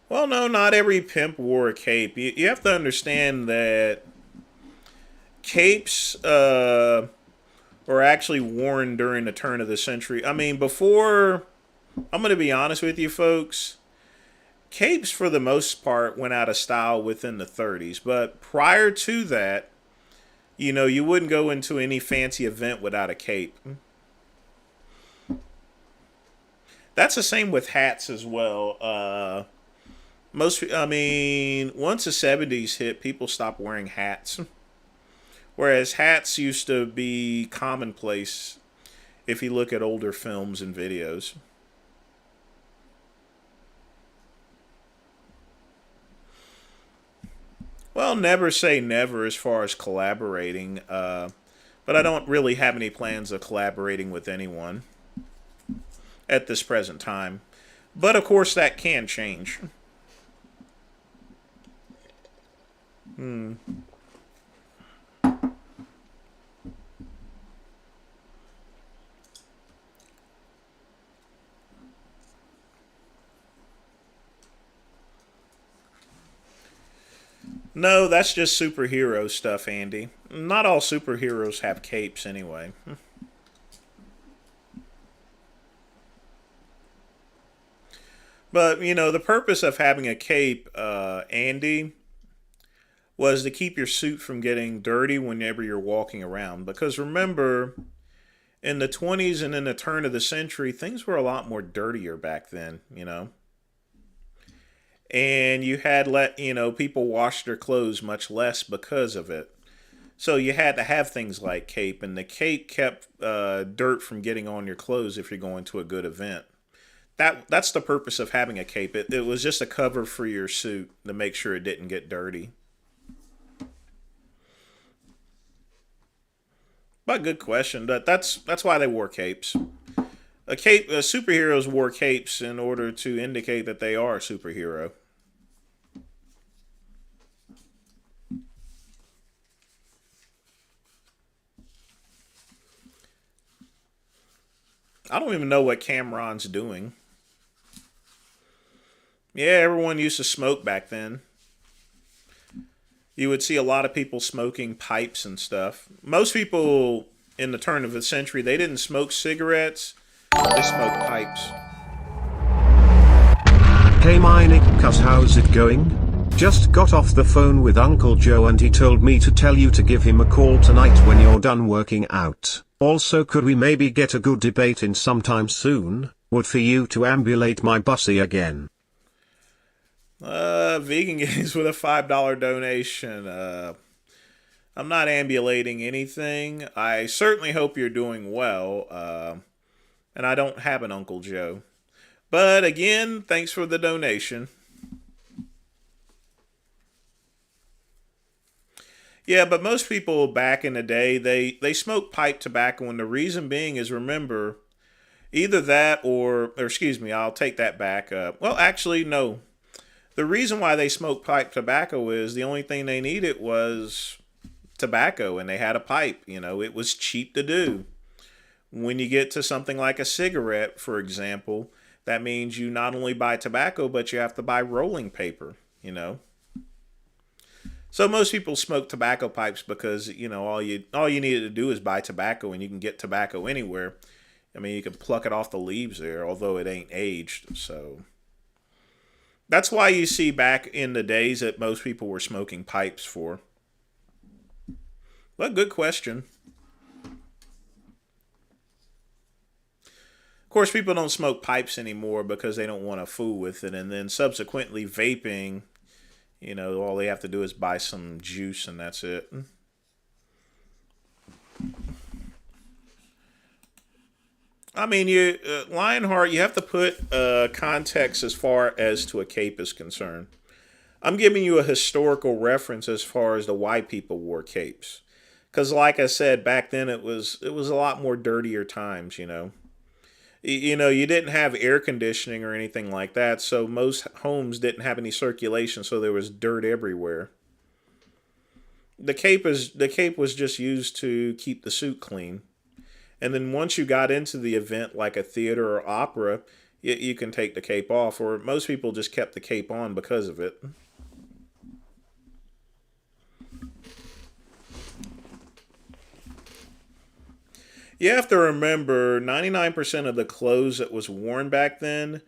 Well, no, not every pimp wore a cape. You have to understand that capes were actually worn during the turn of the century. I mean, before, I'm going to be honest with you folks, capes for the most part went out of style within the 30s. But prior to that, you wouldn't go into any fancy event without a cape. That's the same with hats as well. Once the 70s hit, people stopped wearing hats. Whereas hats used to be commonplace if you look at older films and videos. Well, never say never as far as collaborating, but I don't really have any plans of collaborating with anyone at this present time. But of course, that can change. Hmm. No, that's just superhero stuff, Andy. Not all superheroes have capes anyway. But, the purpose of having a cape, Andy, was to keep your suit from getting dirty whenever you're walking around. Because remember, in the 20s and in the turn of the century, things were a lot more dirtier back then. And you had people wash their clothes much less because of it. So you had to have things like cape, and the cape kept dirt from getting on your clothes if you're going to a good event. That's the purpose of having a cape. It was just a cover for your suit to make sure it didn't get dirty. But good question. That's why they wore capes. Superheroes wore capes in order to indicate that they are a superhero. I don't even know what Cameron's doing. Yeah, everyone used to smoke back then. You would see a lot of people smoking pipes and stuff. Most people in the turn of the century, they didn't smoke cigarettes, they smoked pipes. Hey my Nick cuz how's it going? Just got off the phone with Uncle Joe and he told me to tell you to give him a call tonight when you're done working out. Also could we maybe get a good debate in sometime soon? Would for you to ambulate my bussy again. Vegan Games with a $5 donation. I'm not ambulating anything. I certainly hope you're doing well. And I don't have an Uncle Joe. But again, thanks for the donation. Yeah, but most people back in the day, they smoked pipe tobacco, and the reason being is, remember, either that or excuse me, I'll take that back. Well, actually, no. The reason why they smoked pipe tobacco is the only thing they needed was tobacco, and they had a pipe. It was cheap to do. When you get to something like a cigarette, for example, that means you not only buy tobacco, but you have to buy rolling paper. So most people smoke tobacco pipes because all you needed to do is buy tobacco, and you can get tobacco anywhere. I mean, you can pluck it off the leaves there, although it ain't aged. So that's why you see back in the days that most people were smoking pipes for. But good question. Of course, people don't smoke pipes anymore because they don't want to fool with it. And then subsequently, vaping, all they have to do is buy some juice and that's it. I mean, Lionheart, you have to put context as far as to a cape is concerned. I'm giving you a historical reference as far as the why people wore capes. Because, like I said, back then it was a lot more dirtier times. You didn't have air conditioning or anything like that, so most homes didn't have any circulation, so there was dirt everywhere. The cape was just used to keep the suit clean. And then once you got into the event, like a theater or opera, you can take the cape off, or most people just kept the cape on because of it. You have to remember 99% of the clothes that was worn back then,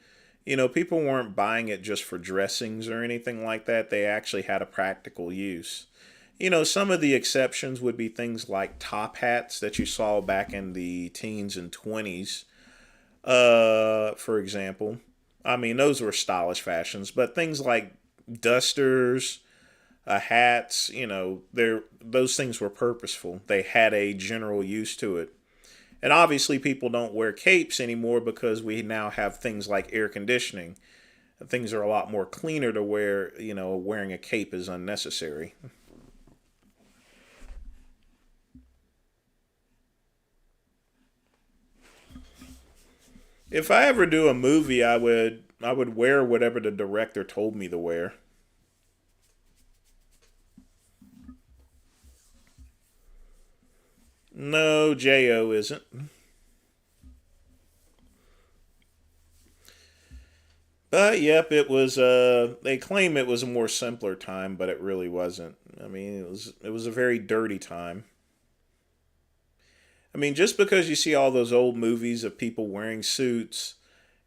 people weren't buying it just for dressings or anything like that. They actually had a practical use. Some of the exceptions would be things like top hats that you saw back in the teens and 20s, for example. I mean, those were stylish fashions, but things like dusters, hats, those things wings were purposeful. They had a general use to it. And obviously, people don't wear capes anymore because we now have things like air conditioning. Things are a lot more cleaner to wear, wearing a cape is unnecessary. If I ever do a movie, I would wear whatever the director told me to wear. No, Jo isn't. But yep, it was. They claim it was a more simpler time, but it really wasn't. I mean, it was a very dirty time. I mean, just because you see all those old movies of people wearing suits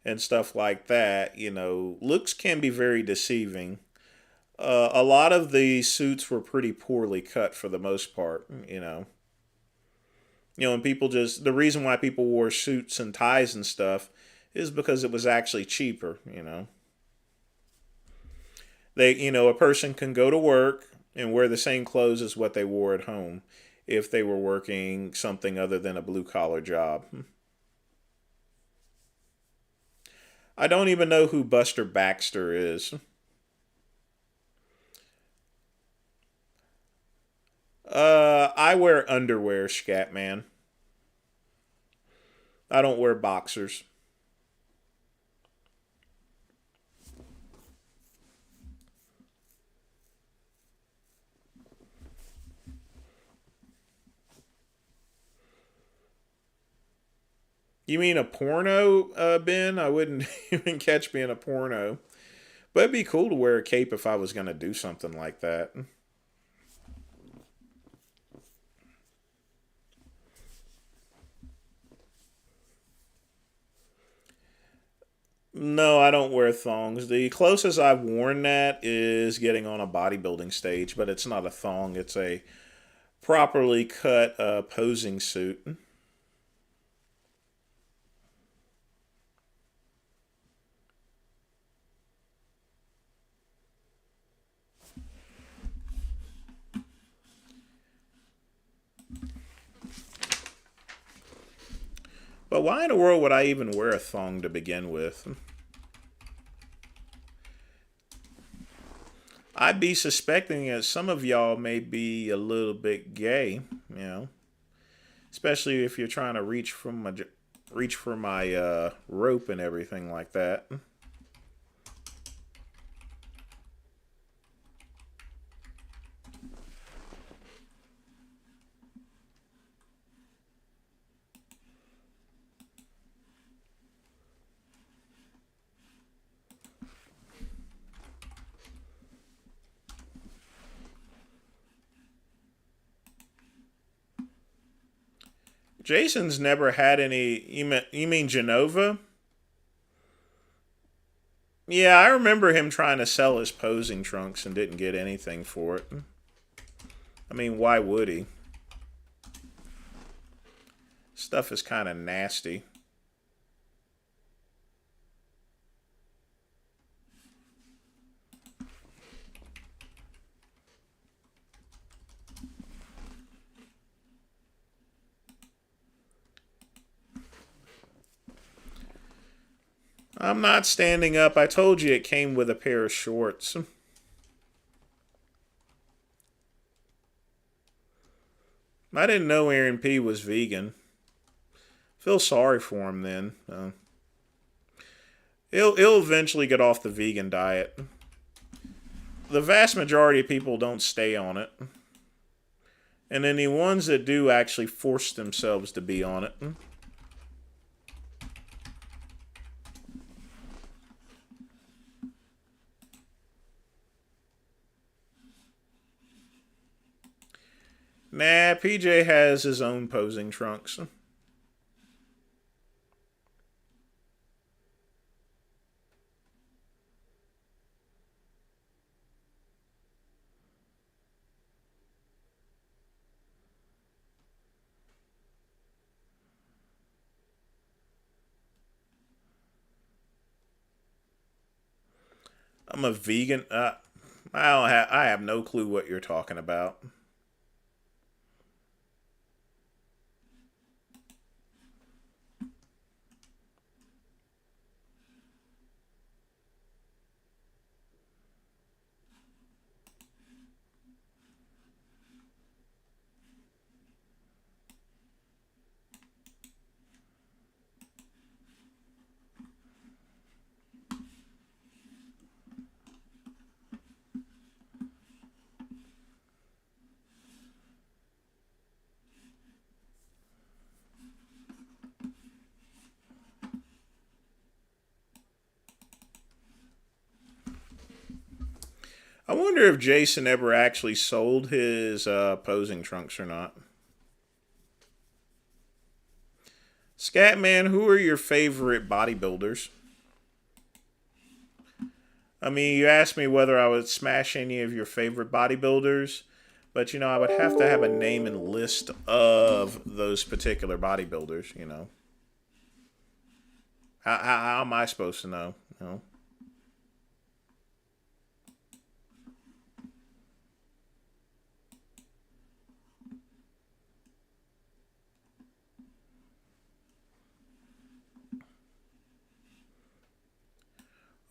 and stuff like that, looks can be very deceiving. A lot of the suits were pretty poorly cut for the most part. And people just the reason why people wore suits and ties and stuff is because it was actually cheaper. A person can go to work and wear the same clothes as what they wore at home if they were working something other than a blue collar job. I don't even know who Buster Baxter is. I wear underwear, Scatman. I don't wear boxers. You mean a porno, Ben? I wouldn't even catch me in a porno. But it'd be cool to wear a cape if I was going to do something like that. No, I don't wear thongs. The closest I've worn that is getting on a bodybuilding stage, but it's not a thong. It's a properly cut posing suit. But why in the world would I even wear a thong to begin with? I'd be suspecting that some of y'all may be a little bit gay, you know, especially if you're trying to reach for my rope and everything like that. Jason's never had any. You mean Genova? Yeah, I remember him trying to sell his posing trunks and didn't get anything for it. I mean, why would he? Stuff is kind of nasty. I'm not standing up. I told you it came with a pair of shorts. I didn't know Aaron P was vegan. Feel sorry for him then. He'll eventually get off the vegan diet. The vast majority of people don't stay on it. And then the ones that do actually force themselves to be on it. Nah, PJ has his own posing trunks. I'm a vegan. I have no clue what you're talking about. I wonder if Jason ever actually sold his posing trunks or not. Scatman, who are your favorite bodybuilders? I mean, you asked me whether I would smash any of your favorite bodybuilders, but I would have to have a name and list of those particular bodybuilders. How am I supposed to know?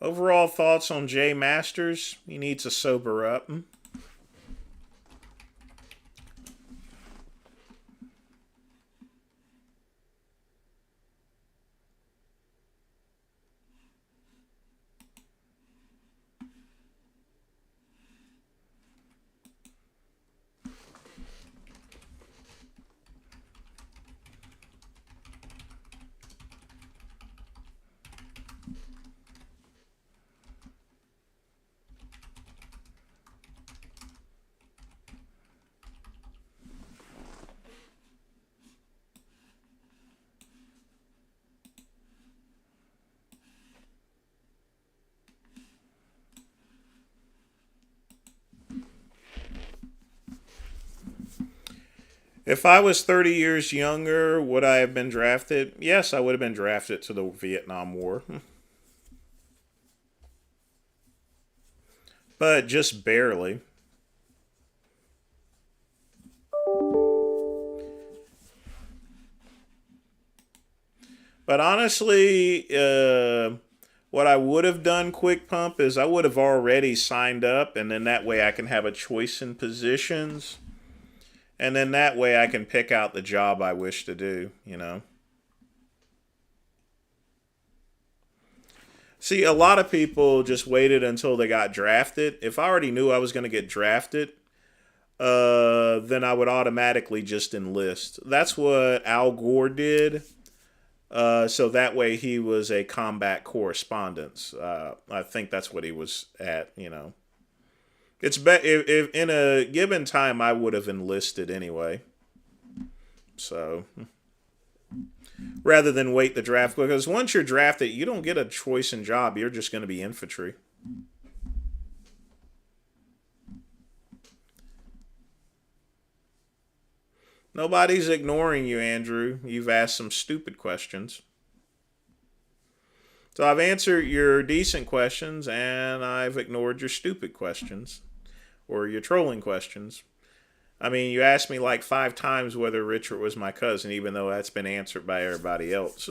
Overall thoughts on Jay Masters? He needs to sober up. If I was 30 years younger, would I have been drafted? Yes, I would have been drafted to the Vietnam War. But just barely. But honestly, what I would have done, Quick Pump, is I would have already signed up, and then that way I can have a choice in positions. And then that way I can pick out the job I wish to do, you know. See, a lot of people just waited until they got drafted. If I already knew I was going to get drafted, then I would automatically just enlist. That's what Al Gore did. So that way he was a combat correspondent. I think that's what he was at, you know. It's if in a given time I would have enlisted anyway. So rather than wait the draft, because once you're drafted, you don't get a choice in job. You're just going to be infantry. Nobody's ignoring you, Andrew. You've asked some stupid questions. So I've answered your decent questions, and I've ignored your stupid questions. Or your trolling questions. I mean, you asked me like 5 times whether Richard was my cousin, even though that's been answered by everybody else.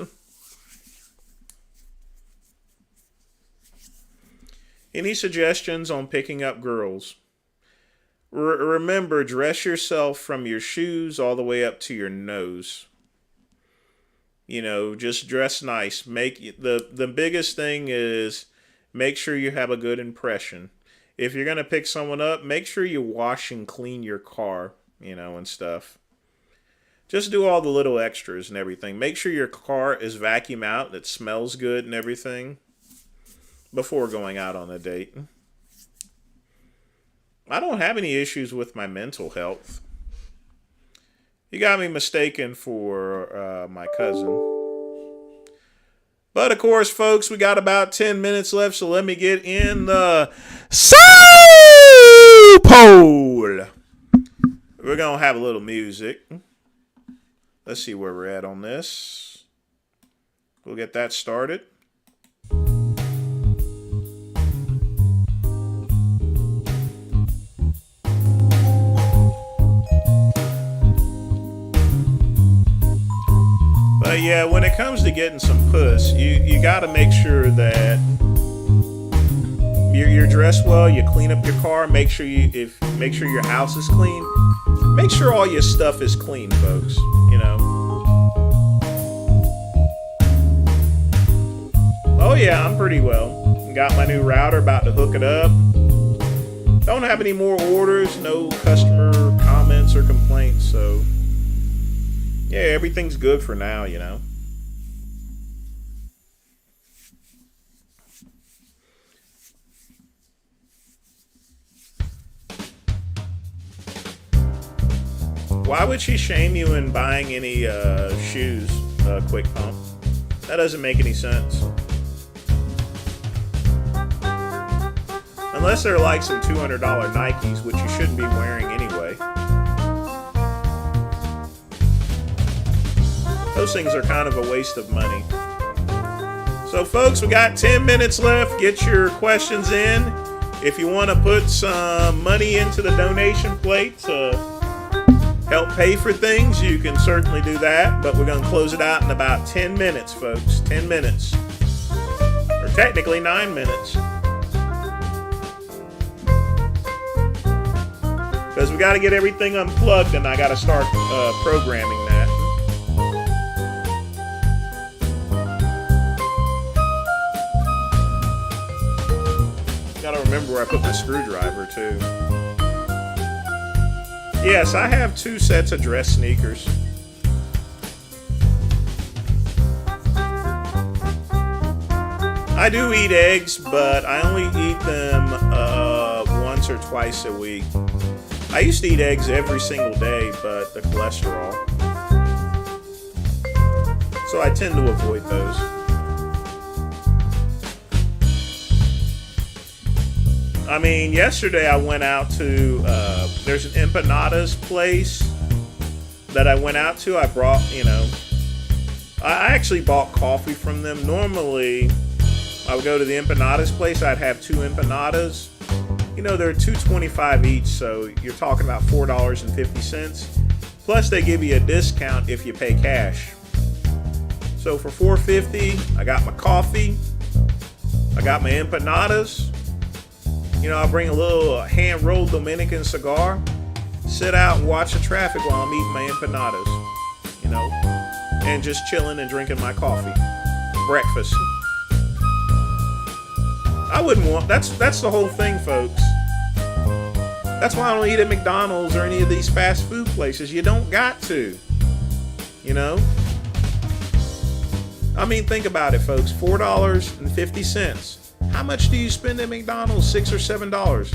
Any suggestions on picking up girls? Remember, dress yourself from your shoes all the way up to your nose. You know, just dress nice. Make the biggest thing is make sure you have a good impression. If you're going to pick someone up, make sure you wash and clean your car, you know, and stuff. Just do all the little extras and everything. Make sure your car is vacuum out, it smells good and everything before going out on a date. I don't have any issues with my mental health. You got me mistaken for my cousin. But of course, folks, we got about 10 minutes left, so let me get in the soul poll. We're going to have a little music. Let's see where we're at on this. We'll get that started. But yeah, when it comes to getting some puss, you got to make sure that you're dressed well. You clean up your car. Make sure your house is clean. Make sure all your stuff is clean, folks. You know. Oh yeah, I'm pretty well. Got my new router. About to hook it up. Don't have any more orders. No customer comments or complaints. So. Yeah, everything's good for now, you know. Why would she shame you in buying any shoes, Quick Pump? That doesn't make any sense. Unless they're like some $200 Nikes, which you shouldn't be wearing anyway. Those things are kind of a waste of money. So folks, we got 10 minutes left. Get your questions in. If you want to put some money into the donation plate to help pay for things, you can certainly do that. But we're going to close it out in about 10 minutes, folks. 10 minutes. Or technically 9 minutes. Because we got to get everything unplugged and I got to start programming that. Gotta remember where I put my screwdriver too. Yes, I have 2 sets of dress sneakers. I do eat eggs, but I only eat them once or twice a week. I used to eat eggs every single day, but the cholesterol. So I tend to avoid those. I mean, yesterday I went out to, there's an empanada's place that I went out to, I brought, I actually bought coffee from them. Normally, I would go to the empanadas place. I'd have 2 empanadas. They're $2.25 each, so you're talking about $4.50. Plus, they give you a discount if you pay cash. So for $4.50, I got my coffee. I got my empanadas. I'll bring a little hand-rolled Dominican cigar. Sit out and watch the traffic while I'm eating my empanadas. And just chilling and drinking my coffee. Breakfast. I wouldn't want... That's the whole thing, folks. That's why I don't eat at McDonald's or any of these fast food places. You don't got to. I mean, think about it, folks. $4.50. How much do you spend at McDonald's? $6 or $7.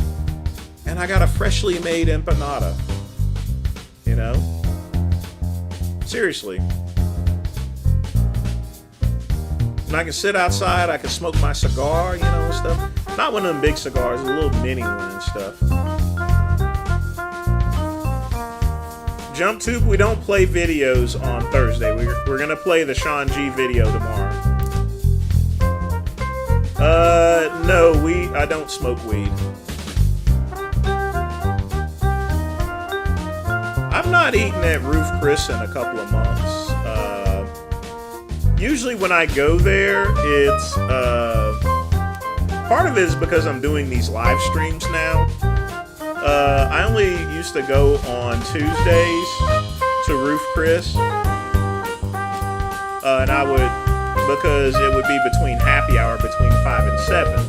And I got a freshly made empanada. Seriously. And I can sit outside, I can smoke my cigar, and stuff. Not one of them big cigars, a little mini one and stuff. JumpTube, we don't play videos on Thursday. We're gonna play the Sean G video tomorrow. No, I don't smoke weed. I'm not eating at Roof Chris in a couple of months. Usually when I go there, it's part of it is because I'm doing these live streams now. I only used to go on Tuesdays to Roof Chris, and I would, because it would be between happy hour between 5 and 7.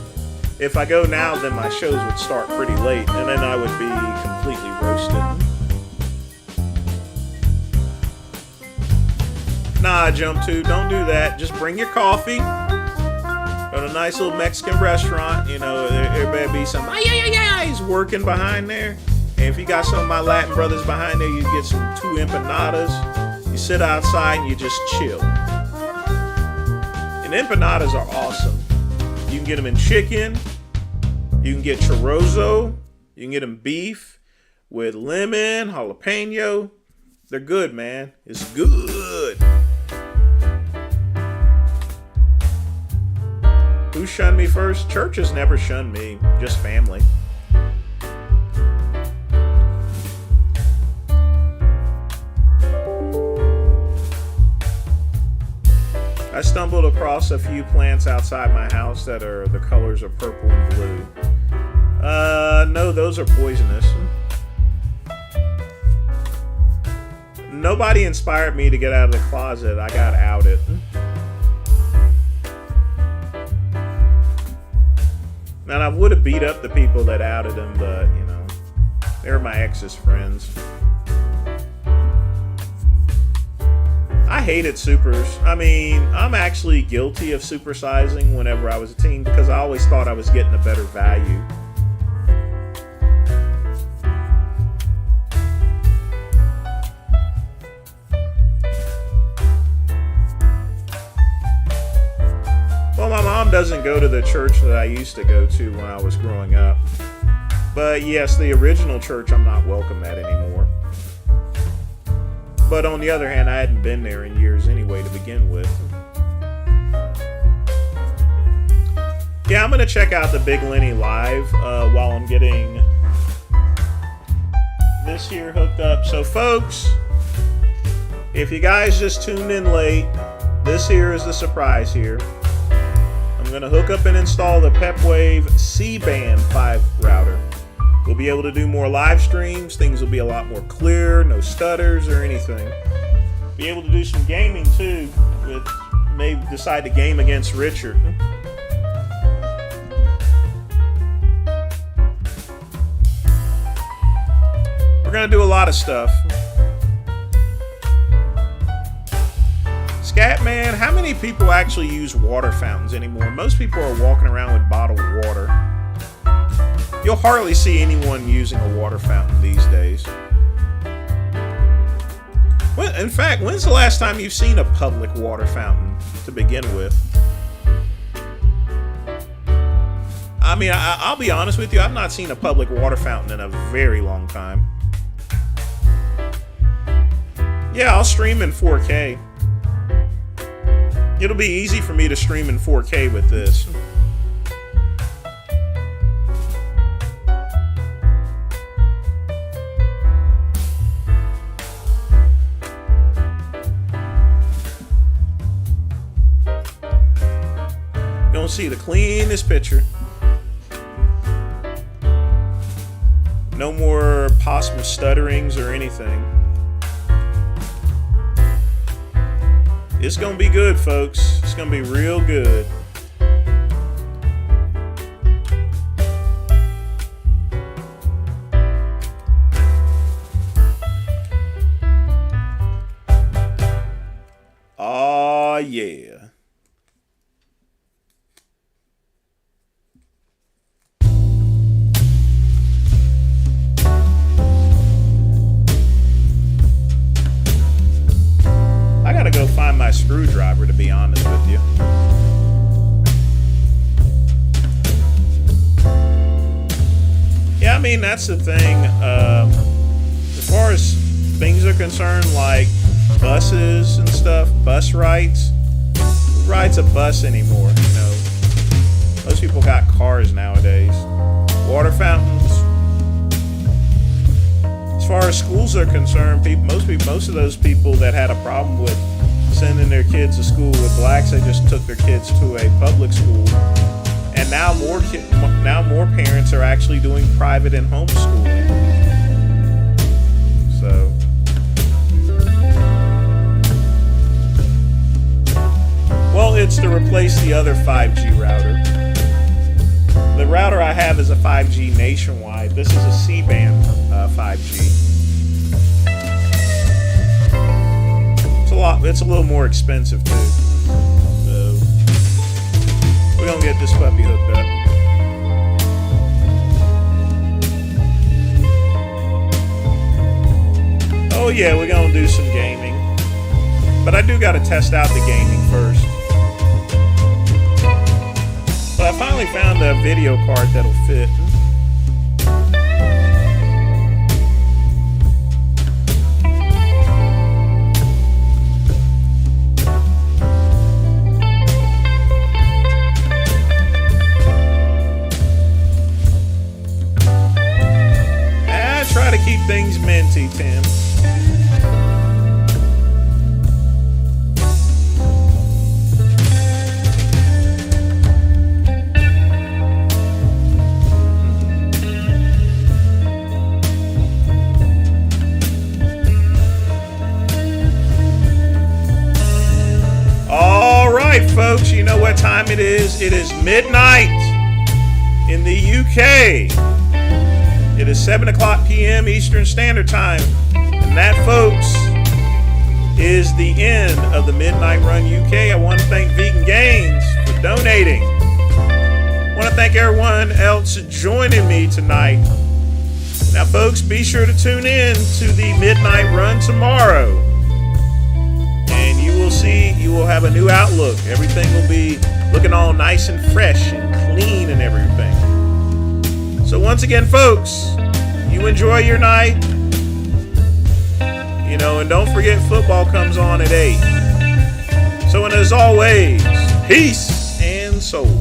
If I go now, then my shows would start pretty late, and then I would be completely roasted. Nah, JumpTube, don't do that. Just bring your coffee. Go to a nice little Mexican restaurant. There better be some he's working behind there. And if you got some of my Latin brothers behind there, you get some 2 empanadas. You sit outside and you just chill. And empanadas are awesome. You can get them in chicken. You can get chorizo. You can get them beef with lemon, jalapeno. They're good, man. It's good. Who shunned me first? Church has never shunned me. Just family. I stumbled across a few plants outside my house that are the colors of purple and blue. No, those are poisonous. Nobody inspired me to get out of the closet. I got outed. And I would have beat up the people that outed him, but, they're my ex's friends. I hated supers. I mean, I'm actually guilty of supersizing whenever I was a teen because I always thought I was getting a better value. Well, my mom doesn't go to the church that I used to go to when I was growing up. But yes, the original church I'm not welcome at anymore. But on the other hand, I hadn't been there in years anyway to begin with. Yeah, I'm going to check out the Big Lenny live while I'm getting this here hooked up. So folks, if you guys just tuned in late, this here is the surprise here. I'm going to hook up and install the PepWave C-Band 5 router. We'll be able to do more live streams. Things will be a lot more clear, no stutters or anything. Be able to do some gaming too. Maybe decide to game against Richard. We're going to do a lot of stuff. Scatman, how many people actually use water fountains anymore? Most people are walking around with bottled water. You'll hardly see anyone using a water fountain these days. Well, in fact, when's the last time you've seen a public water fountain to begin with? I mean, I'll be honest with you, I've not seen a public water fountain in a very long time. Yeah, I'll stream in 4K. It'll be easy for me to stream in 4K with this. You're gonna see the cleanest picture. No more possible stutterings or anything. It's gonna be good, folks. It's gonna be real good. Aw, yeah. I gotta go find my screwdriver, to be honest with you. Yeah, I mean, that's the thing. As far as things are concerned, like buses and stuff, bus rides. Who rides a bus anymore? You know, most people got cars nowadays. Water fountains. As far as schools are concerned, most of those people that had a problem with sending their kids to school with blacks, they just took their kids to a public school. And now more parents are actually doing private and homeschooling. So, well, it's to replace the other 5G router. The router I have is a 5G nationwide. This is a C-band 5G. It's a little more expensive too. So we're gonna get this puppy hooked up. Oh yeah, we're gonna do some gaming. But I do gotta test out the gaming first. But I finally found a video card that'll fit. Try to keep things minty, Tim. All right, folks, you know what time it is? It is midnight in the UK. It is 7 o'clock p.m. Eastern Standard Time. And that, folks, is the end of the Midnight Run UK. I want to thank Vegan Gains for donating. I want to thank everyone else joining me tonight. Now, folks, be sure to tune in to the Midnight Run tomorrow. And you will see, you will have a new outlook. Everything will be looking all nice and fresh and clean and everything. So once again, folks, you enjoy your night. You know, and don't forget football comes on at 8. So, and as always, peace and soul.